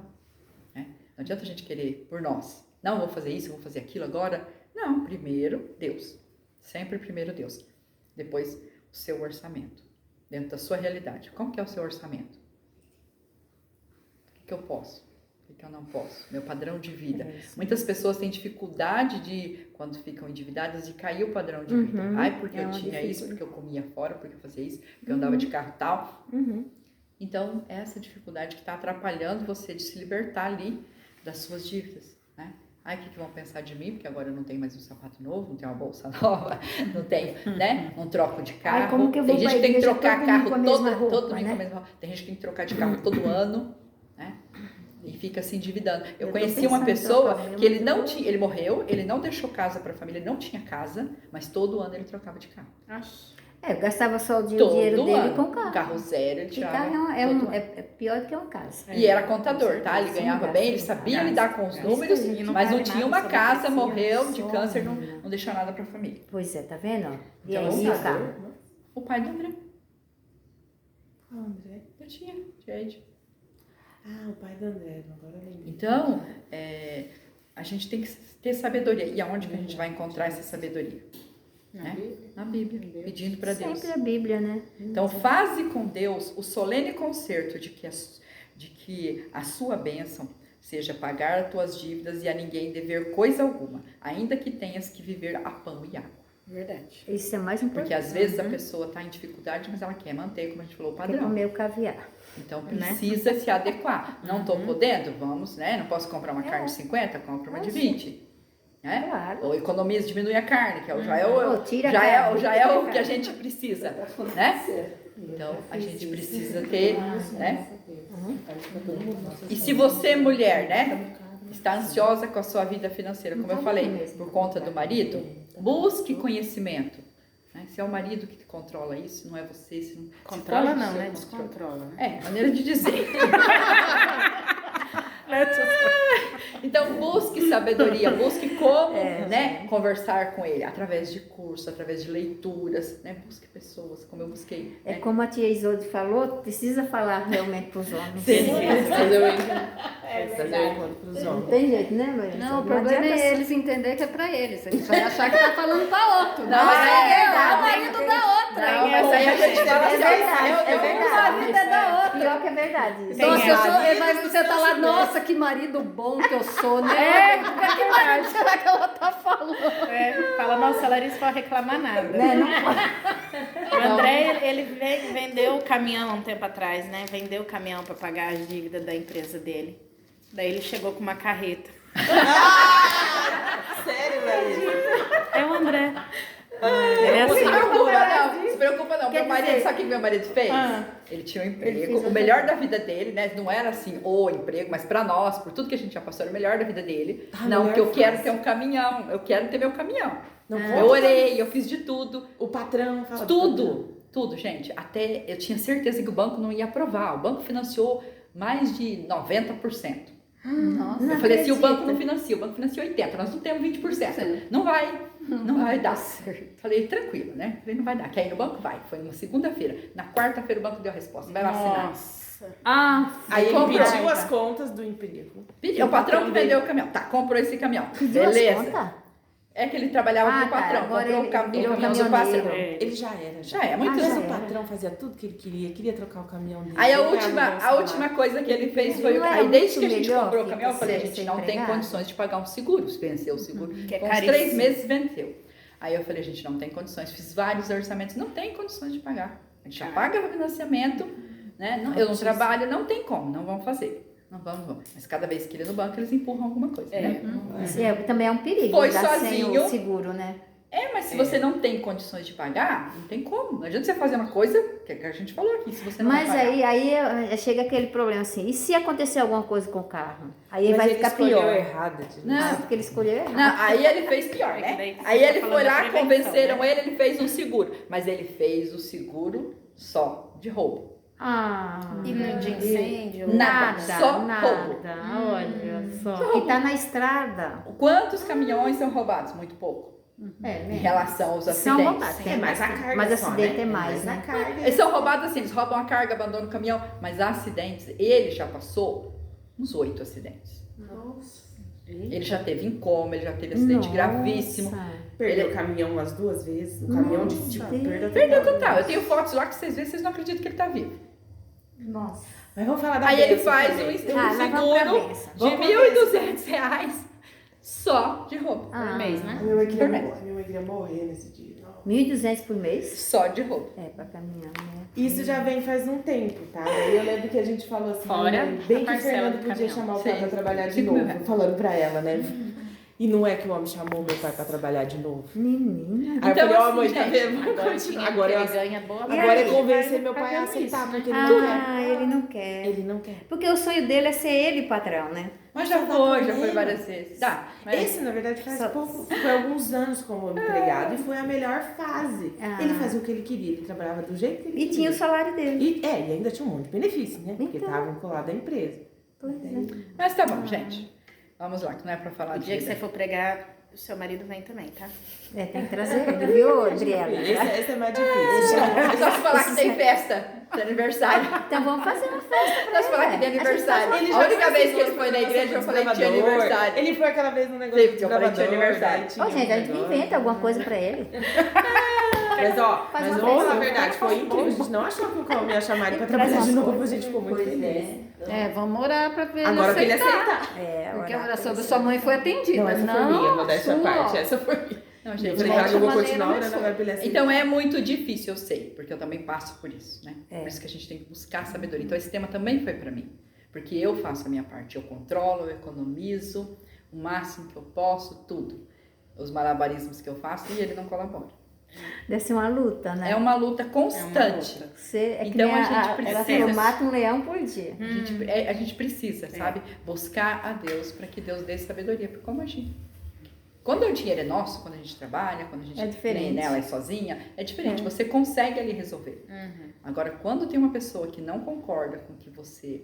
Né? Não adianta a gente querer por nós. Não, vou fazer isso, vou fazer aquilo agora. Não, primeiro Deus. Sempre primeiro Deus. Depois o seu orçamento. Dentro da sua realidade. Como que é o seu orçamento? O que eu posso? O que eu não posso? Meu padrão de vida. Muitas pessoas têm dificuldade de, quando ficam endividadas, de cair o padrão de vida. Ai, porque eu tinha isso, porque eu comia fora, porque eu fazia isso, porque eu andava de carro e tal. Então, essa dificuldade que está atrapalhando você de se libertar ali das suas dívidas, né? Ai, o que vão pensar de mim? Porque agora eu não tenho mais um sapato novo, não tenho uma bolsa nova, não tenho, né? Não troco de carro. Ai, como que eu vou tem gente que pra tem que igreja trocar todo carro domingo com a mesma todo roupa, domingo com a né? mesma roupa. Tem gente que tem que trocar de carro todo ano, né? E fica se endividando. Eu tô conheci uma pensando em pessoa trocar, que ele não tinha, ele morreu, ele não deixou casa para a família, ele não tinha casa, mas todo ano ele trocava de carro. Eu gastava só o Todo dinheiro dele ano. com o carro. Carro zero, ele E tirava. carro todo ano. é pior do que uma casa. E era contador, tá? Ele Sim, ganhava gasta bem, ele com sabia gasta, lidar com os gasta. números, E não mas não vale tinha nada uma sobre casa, crescer, morreu de só, câncer, menina. não deixou nada para a família. Pois é, tá vendo? E Então, aí assim, o carro? O pai do André, Qual André? eu tinha, Jade. Ah, o pai do André, agora eu lembrei. Então, a gente tem que ter sabedoria. E aonde que a gente vai encontrar essa sabedoria? Né? Na Bíblia, pedindo para Deus. Sempre a Bíblia, né? Então, faze com Deus o solene concerto de que a sua bênção seja pagar as tuas dívidas e a ninguém dever coisa alguma, ainda que tenhas que viver a pão e água. Verdade. Isso é mais importante. Porque às vezes a pessoa está em dificuldade, mas ela quer manter, como a gente falou, o Quer padrão. comer o caviar. Então precisa se adequar. Não estou podendo? Vamos, né? Não posso comprar uma carne de 50, compra uma de 20. Né? Claro. Ou economiza, diminui a carne, que já é Ou tira a já carne, é tira a o que a carne. gente precisa, né? Então a gente precisa ter, né? E se você, mulher, né, está ansiosa com a sua vida financeira, como eu falei, por conta do marido, busque conhecimento. Né? Se é o marido que controla isso, não é você. Se não, Controla se não, foge né? do seu controle. Descontrola, né? Maneira de dizer. Então, busque sabedoria, busque como né, conversar com ele, através de cursos, através de leituras, né? Busque pessoas, como eu busquei. É Né? como a tia Isolde falou, precisa falar realmente para os homens. Fazer Fazer encontro pros Não homens. tem jeito, né, Maria? Não, o problema adianta é eles entenderem que é pra eles. Eles vão achar que tá falando pra outro. Não, mas é é verdade. o marido da outra. Tem Mas aí a essa gente fala assim, É verdade. marido é da outra. Pior que é verdade. Tem Nossa, essa. você tá lá, nossa, que marido bom que eu sou, né? Que marido será que ela tá falando? Fala, nossa, a Larissa não pode reclamar nada. Né? Não, O André, ele vendeu o caminhão há um tempo atrás, né? Vendeu o caminhão para pagar as dívidas da empresa dele. Daí ele chegou com uma carreta. Sério, velho? É o André. Ele é Não se assim. preocupa, não. Não se preocupa, não. Quer Meu marido, dizer- sabe o que meu marido fez? Ah. Ele tinha um Ele emprego. fez O outra melhor coisa. da vida dele, né? Não era assim, o emprego, mas pra nós, por tudo que a gente já passou, era o melhor da vida dele. Não, melhor que eu quero fase. ter um caminhão. Eu quero ter meu caminhão. Não Eu orei, eu fiz de tudo. O patrão fala Tudo, gente. Até eu tinha certeza que o banco não ia aprovar. O banco financiou mais de 90%. Nossa. Eu falei assim, o banco não financia, o banco financia 80%, nós não temos 20%. Sim. Não vai dar. Falei, tranquilo, né? Falei, não vai dar. Quer ir no banco? Vai. Foi numa segunda-feira. Na quarta-feira o banco deu a resposta. Vai lá assinar. Nossa. Aí ele Comprou. pediu as contas do emprego. Pediu, o patrão que vendeu o caminhão. Tá, comprou esse caminhão. Beleza. É que ele trabalhava Ah, pro patrão. tá. Agora Comprou ele o caminhão virou do caminhoneiro. patrão. Ele já era. Já é, muito Mas tempo. o patrão fazia tudo que ele queria trocar o caminhão dele. Aí a Ele última, ganhava um bom a salário. última coisa que ele fez foi. Não era Aí desde muito que a gente melhor comprou o que caminhão, eu falei, a ser gente não tem empregado? condições de pagar um seguro. Venceu o seguro. Que é Com uns caríssimo. 3 meses venceu. Aí eu falei, a gente não tem condições. Fiz vários orçamentos, não tem condições de pagar. A gente já paga o financiamento, né? Eu não trabalho, não tem como, não vão fazer. Não vamos. Mas cada vez que ele é no banco, eles empurram alguma coisa, né? Também é um perigo. Foi andar sem sozinho. o seguro, né? Mas se você não tem condições de pagar, não tem como. Não adianta você fazer uma coisa que a gente falou aqui, se você não Mas vai pagar. aí chega aquele problema assim, e se acontecer alguma coisa com o carro? Aí Mas vai ele ficar escolheu pior. errado. Não. Porque ele escolheu errado. Não, aí ele fez pior, É que né? daí você Aí tá ele falando foi da lá, prevenção, convenceram né? ele fez um seguro. Mas ele fez o seguro só de roubo. E no de incêndio? Nada, só nada. Olha só. E tá na estrada. Quantos caminhões são roubados? Muito pouco. Em relação aos São acidentes. roubados. É mais a carga Mas só, acidente né? é mais, na né? carga. Eles são roubados assim, eles roubam a carga, abandonam o caminhão. Mas acidentes, ele já passou uns 8 acidentes. Nossa. Ele já teve em coma, ele já teve acidente gravíssimo. Perdeu o caminhão umas 2 vezes. O caminhão de perda Perdeu total. Eu tenho fotos lá que vocês veem, vocês não acreditam que ele tá vivo. Nossa. Mas vamos falar da Aí ele bênção faz também. um Ah, mas vamos pra seguro bênção. de R$ 1.200 só de roubo. Por mês, né? A minha mãe queria morrer nesse dia. 1.200 por mês? Só de roubo. É, pra caminhar, né? Isso já vem faz um tempo, tá? Aí eu lembro que a gente falou assim, Fora né, bem a que o parcela Fernando do podia caminhão. chamar o Sim. pai pra trabalhar de 5 novo, mil reais. falando pra ela, né? E não é que o homem chamou meu pai pra trabalhar de novo. Menina. Aí Então, eu falei, ó, assim, mãe, tá gente, vendo? Vamos Agora, continuar. agora Agora, ele ganha boa agora é parte. convencer meu pai a aceitar, porque ele não quer. Ele não quer. Ele não quer. Porque o sonho dele é ser ele patrão, né? Mas já foi várias vezes. Tá. Esse, na verdade, faz Só- pouco, foi alguns anos como empregado e foi a melhor fase. Ah. Ele fazia o que ele queria, ele trabalhava do jeito que ele E queria. tinha o salário dele. E ainda tinha um monte de benefício, né? Porque Então. estava vinculado à empresa. Pois é. Mas tá bom, gente. Vamos lá, que não é pra falar O de dia que vida. você for pregar, o seu marido vem também, tá? É, tem que trazer ele, viu, Adriana? Esse é mais difícil. É só se falar que tem festa de aniversário. Então vamos fazer uma festa pra Só se falar que tem ele. aniversário. Ele A já única fez vez que isso, ele foi na igreja, eu falei que tinha gravador. aniversário. Ele foi aquela vez no negócio Sim, porque eu falei que tinha aniversário. Ô, gente, a gente inventa alguma coisa pra ele. Mas ó, Faz mas uma vamos falar a festa. verdade, foi incrível. A gente não achou que o Calma ia chamar ele pra Traz trabalhar de umas novo, a gente ficou muito feliz. É, vamos orar pra ver Agora que ele aceitar. aceitar. É, Porque a orar oração por da isso. sua mãe foi atendida. Não, essa foi minha, modéstia à sua. parte. Essa foi minha. Não, Eu gente, falei, de cara, eu vou outra continuar maneira, orando mas agora pra ele aceitar. então é muito difícil, eu sei, porque eu também passo por isso, né? É. Por isso que a gente tem que buscar sabedoria. Então esse tema também foi pra mim, porque eu faço a minha parte, eu controlo, eu economizo o máximo que eu posso, tudo. Os malabarismos que eu faço e ele não colabora. Deve ser uma luta, né? É uma luta constante. Você, é que Então nem a gente precisa- ela falou, mata um leão por dia. A gente precisa, sabe? Buscar a Deus para que Deus dê sabedoria para como agir. Quando o dinheiro é nosso, quando a gente trabalha, quando a gente É diferente. nem nela é sozinha, é diferente. Você consegue ali resolver. Agora, quando tem uma pessoa que não concorda com o que você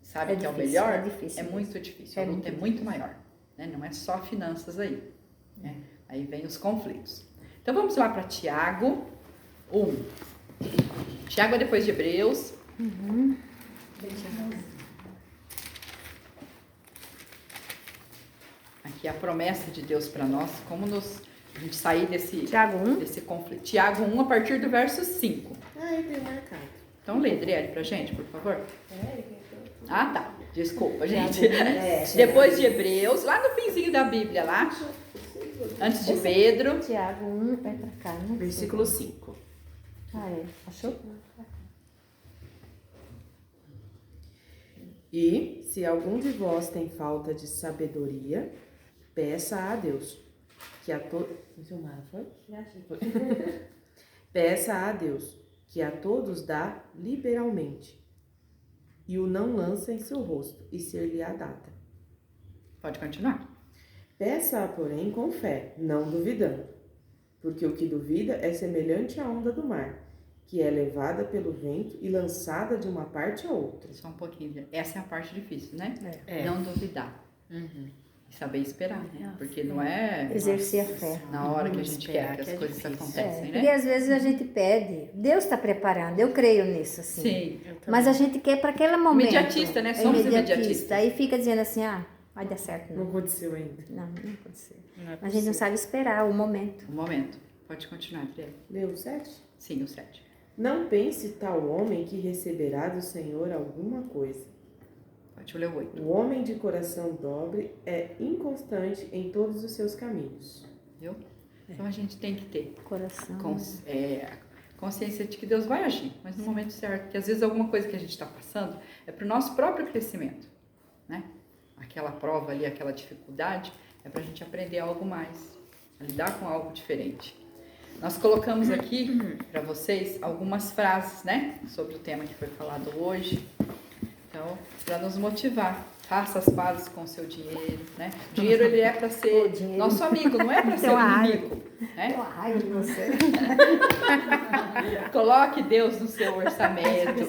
sabe É que é o difícil, melhor, é difícil mesmo. muito difícil. É A luta é muito muito maior. Né? Não é só finanças aí. Né? Aí vem os conflitos. Então vamos lá para Tiago 1. Tiago é depois de Hebreus. Aqui a promessa de Deus para nós, como nos A gente sair desse Tiago 1. desse conflito. Tiago 1, a partir do verso 5. Ai, tem marcado. Então lê, Adriele, pra gente, por favor. Ah, tá. Desculpa, gente. Depois de Hebreus, lá no finzinho da Bíblia, lá. Antes de Pedro. Tiago 1, vai pra cá, né? Versículo 5. Ah, é. Achou? E, se algum de vós tem falta de sabedoria, peça a Deus, que a todos... Peça a Deus, que a todos dá liberalmente, e o não lança em seu rosto, e ser-lhe-á data. Pode continuar. Peça-a, porém, com fé, não duvidando, porque o que duvida é semelhante à onda do mar, que é levada pelo vento e lançada de uma parte a outra. Só um pouquinho. Essa é a parte difícil, né? É. Não duvidar. E saber esperar, né? Porque não é Exercer a fé. na hora que a gente quer que as coisas acontecem, Porque né? às vezes a gente pede, Deus está preparando, eu creio nisso, assim. Sim. Mas a gente quer para aquele momento. Imediatista, né? Somos imediatistas. Aí fica dizendo assim, vai dar certo. Não Não, aconteceu ainda. não aconteceu. A gente não sabe esperar o momento. Um momento. Pode continuar, Adriele. Leu 7? Sim, o 7. Não pense tal homem que receberá do Senhor alguma coisa. Pode ler o 8. O homem de coração dobre é inconstante em todos os seus caminhos. Viu? Então a gente tem que ter Coração. consciência de que Deus vai agir, mas no momento certo. Porque às vezes alguma coisa que a gente está passando é para o nosso próprio crescimento, né? Aquela prova ali, aquela dificuldade, é para a gente aprender algo mais, a lidar com algo diferente. Nós colocamos aqui para vocês algumas frases, né? Sobre o tema que foi falado hoje. Então, para nos motivar. Faça as pazes com o seu dinheiro, né? O dinheiro, ele é para ser nosso amigo, não é para ser um inimigo, né? Eu raio de você. Coloque Deus no seu orçamento.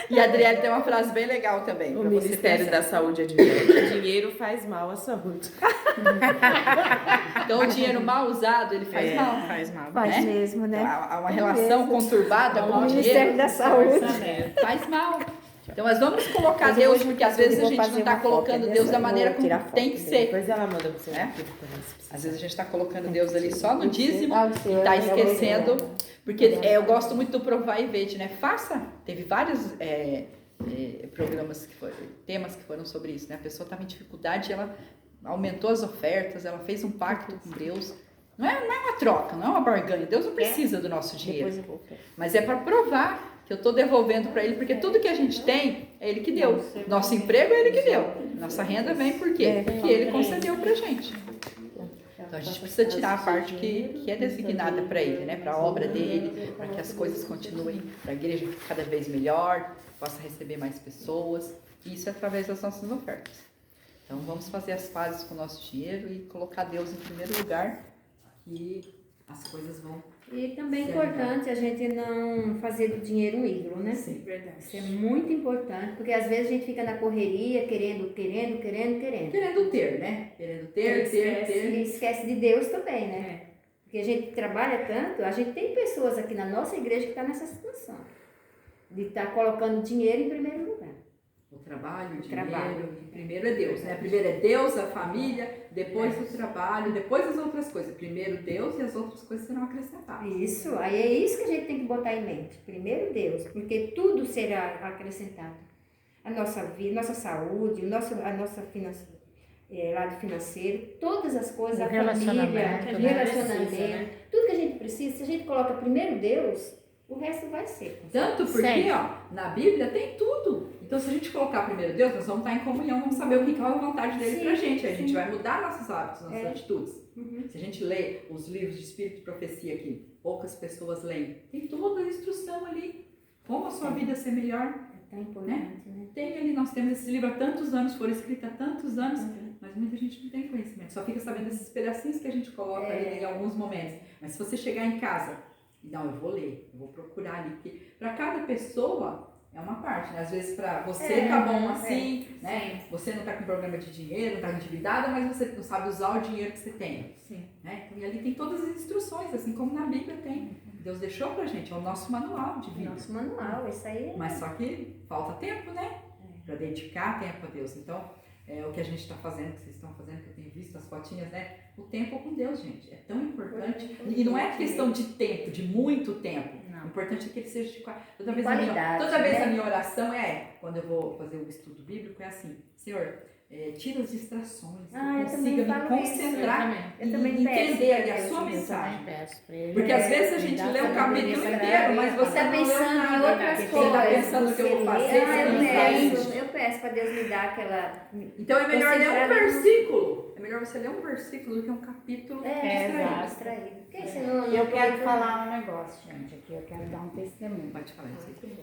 E a Adriele tem uma frase bem legal também. O pra você Ministério pensar. da Saúde adverte que dinheiro faz mal à saúde. Então, o dinheiro mal usado, ele faz mal. Faz mal. Faz Né? mesmo, né? Há uma relação conturbada com o Ministério dinheiro. da Saúde. Faz mal. Então, nós vamos colocar Mas Deus, eu vou- porque às vezes a eu vou gente não fazer está uma colocando cópia Deus dessa, da eu maneira vou como tirar foto tem que dele. ser. Depois ela manda pra você. É? Às vezes a gente está colocando Deus ali só no dízimo Ah, o e Senhor, está eu vou esquecendo. ver. Porque eu gosto muito do provar e ver, né? Faça. Teve vários programas, temas que foram sobre isso, né? A pessoa estava em dificuldade, ela aumentou as ofertas, ela fez um pacto com Deus. Não é uma troca, não é uma barganha. Deus não precisa do nosso dinheiro. Depois eu vou ver. Mas é para provar que eu estou devolvendo para Ele, porque tudo que a gente tem é Ele que deu. Nosso emprego é Ele que deu. Nossa renda vem por quê? Porque Ele concedeu para a gente. Então a gente precisa tirar a parte que é designada para Ele, né? Para a obra dele, para que as coisas continuem, para a igreja fique cada vez melhor, possa receber mais pessoas. E isso é através das nossas ofertas. Então vamos fazer as pazes com o nosso dinheiro e colocar Deus em primeiro lugar, que as coisas vão. E também é Sim, importante a gente não fazer do dinheiro um ídolo, né? Sim. Verdade. Isso é muito importante, porque às vezes a gente fica na correria, querendo. Querendo ter, né? Querendo ter. E esquece de Deus também, né? Porque a gente trabalha tanto, a gente tem pessoas aqui na nossa igreja que estão nessa situação. De estar colocando dinheiro em primeiro lugar. O trabalho, o trabalho. dinheiro, primeiro é Deus, né? Primeiro é Deus, a família, depois o trabalho, depois as outras coisas. Primeiro Deus e as outras coisas serão acrescentadas. Isso, aí é isso que a gente tem que botar em mente. Primeiro Deus, porque tudo será acrescentado. A nossa vida, nossa saúde, a nossa lado financeiro, todas as coisas, O a família, relacionamento, né? relacionamento, Precisa, né? tudo que a gente precisa, se a gente coloca primeiro Deus, o resto vai ser. Tanto porque, Sério? ó, na Bíblia tem tudo. Então, se a gente colocar primeiro Deus, nós vamos estar em comunhão, vamos saber o que é a vontade dele pra gente. Aí a gente vai mudar nossos hábitos, nossas atitudes. Se a gente lê os livros de Espírito e Profecia que poucas pessoas leem, tem toda a instrução ali. Como a sua vida ser melhor. É tão importante, né? Tem ali, nós temos esse livro há tantos anos, foram escritos há tantos anos, mas muita gente não tem conhecimento. Só fica sabendo desses pedacinhos que a gente coloca ali em alguns momentos. Mas se você chegar em casa, não, eu vou ler, eu vou procurar ali, porque para cada pessoa é uma parte, né? Às vezes para você tá bom assim, né? Você não tá com problema de dinheiro, não tá endividada, mas você não sabe usar o dinheiro que você tem. Sim. Né? Então, e ali tem todas as instruções, assim como na Bíblia tem. Deus deixou pra gente, é o nosso manual de vida. Nosso manual, isso aí. Mas só que falta tempo, né? Para dedicar tempo a Deus. Então, o que a gente está fazendo, que vocês estão fazendo, que eu tenho visto as fotinhas, né? O tempo com Deus, gente, é tão importante. E não é questão de tempo, de muito tempo. O importante é que ele seja de qualidade. Toda vez a minha oração quando eu vou fazer o estudo bíblico, é assim: Senhor, tira as distrações, que eu consiga me concentrar e entender ali a sua mensagem. Porque às vezes a gente lê um capítulo inteiro, mas você está pensando em outras coisas. Você está pensando no que eu vou fazer. Eu peço para Deus me dar aquela... Então é melhor ler um versículo. É melhor você ler um versículo do que um capítulo distraído. Eu quero falar um negócio, gente, aqui eu quero dar um testemunho. Pode falar isso aí.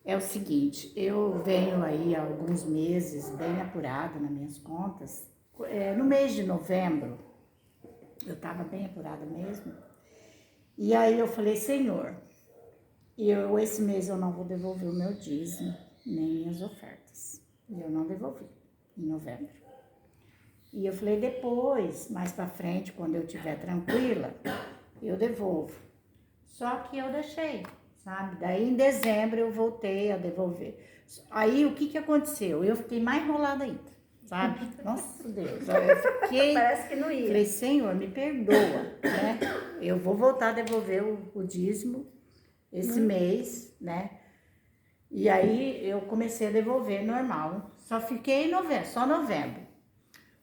É o seguinte, eu venho aí há alguns meses bem apurada nas minhas contas. No mês de novembro, eu estava bem apurada mesmo. E aí eu falei, Senhor, esse mês eu não vou devolver o meu dízimo, nem as ofertas. E eu não devolvi em novembro. E eu falei, depois, mais pra frente, quando eu estiver tranquila, eu devolvo. Só que eu deixei, sabe? Daí em dezembro eu voltei a devolver. Aí o que aconteceu? Eu fiquei mais enrolada ainda, sabe? Nossa Deus, eu fiquei... Parece que não ia. Falei, Senhor, me perdoa, né? Eu vou voltar a devolver o dízimo esse mês, né? E aí eu comecei a devolver normal. Só fiquei em novembro, só novembro.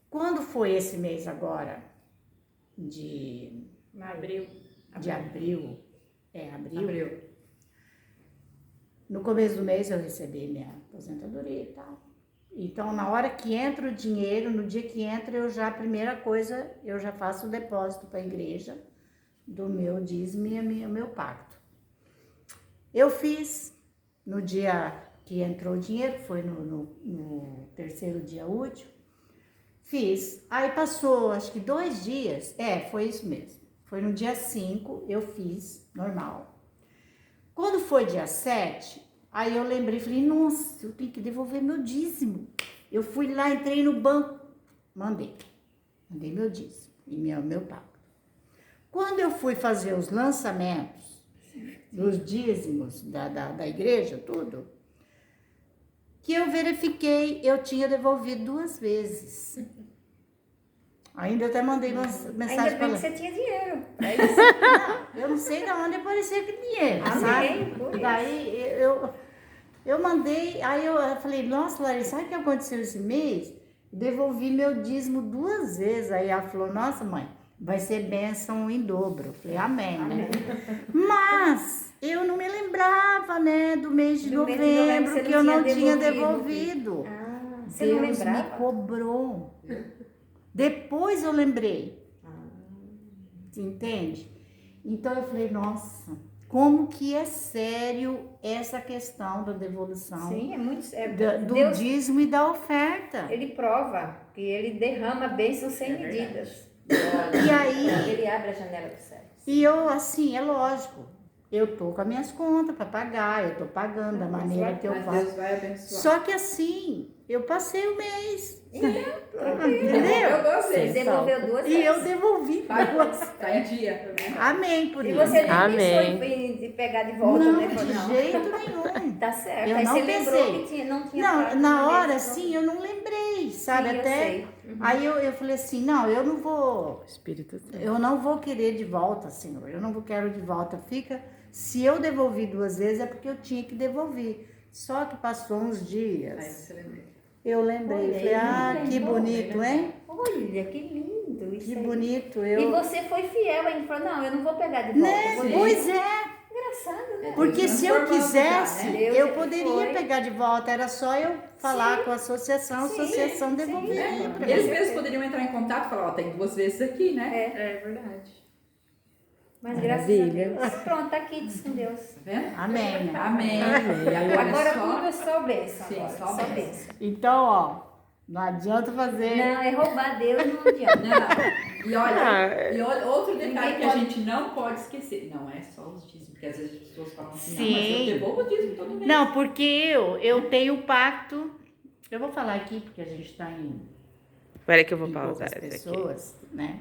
Quando foi esse mês agora, de abril. No começo do mês eu recebi minha aposentadoria e tal. Então, na hora que entra o dinheiro, no dia que entra, a primeira coisa, eu já faço o depósito para a igreja do meu dízimo e o meu pacto. Eu fiz no dia que entrou o dinheiro, foi no terceiro dia útil, fiz. Aí passou, acho que 2 dias, foi isso mesmo. Foi no dia 5, eu fiz, normal. Quando foi dia 7, aí eu lembrei, falei, nossa, eu tenho que devolver meu dízimo. Eu fui lá, entrei no banco, mandei meu dízimo e meu pacto. Quando eu fui fazer os lançamentos dos dízimos da igreja, tudo, que eu verifiquei, eu tinha devolvido 2 vezes. Ainda até mandei uma mensagem para ela. Ainda bem que você tinha dinheiro. Eu não sei de onde apareceu aquele dinheiro, Amém, sabe? Daí eu mandei, aí eu falei, nossa, Larissa, sabe o que aconteceu esse mês? Devolvi meu dízimo 2 vezes. Aí ela falou, nossa mãe, vai ser bênção em dobro. Eu falei, amém, né? Mas eu não me lembrava, né, do mês de novembro, que eu não tinha devolvido. Você Deus não lembrava? me cobrou. Depois eu lembrei. Você entende? Então eu falei, nossa, como que é sério essa questão da devolução. Sim, é muito sério. Do Deus, dízimo e da oferta. Ele prova que ele derrama bênçãos sem medidas. E aí... Ele abre a janela do céu. E eu, assim, é lógico, eu tô com as minhas contas para pagar, eu tô pagando da maneira que eu faço. Deus vai abençoar. Só que assim, eu passei o mês. Entendeu? Eu gostei. Você devolveu 2 vezes. E eu devolvi 2. Tá em dia. Amém por E isso. você nem Amém. pensou em pegar de volta, Não, né? de jeito nenhum. Tá certo. Eu Aí não você lembrou pensei. que não tinha Não, pago na hora, mês, assim, eu não lembrei, sabe? Sim, eu até. sei. Aí eu falei assim, não, eu não vou. Espírito Santo. Eu não vou querer de volta, Senhor. Eu não quero de volta. Se eu devolvi 2 vezes, é porque eu tinha que devolver. Só que passou uns dias. Aí você lembrou. Eu lembrei, falei, que bonito, hein? Olha, que lindo isso Que aí. bonito. E você foi fiel, hein? Falou, não, eu não vou pegar de volta. Né? Vou Pois deixar. é. Engraçado, né? Porque se eu quisesse, já, né? eu Deus poderia foi. pegar de volta. Era só eu falar com a associação devolveria pra Eles mim. mesmos poderiam entrar em contato e falar, ó, tem 2 vezes aqui, né? É verdade. Mas graças a Deus. Pronto, tá aqui, diz com Deus. Tá vendo? Amém. né? Amém. E Agora só... tudo é só bênção. Sim, Agora, só bênção. bênção. Então, ó, não adianta fazer. Não, é roubar Deus, não adianta. Não. E olha, outro detalhe que a gente não pode esquecer. Não é só os dízimos, porque às vezes as pessoas falam assim, não, mas eu Sim. devolvo o dízimo todo mês. Não, porque eu tenho o pacto. Eu vou falar aqui, porque a gente está em Espera que eu vou em pausar poucas essa aqui. pessoas, né?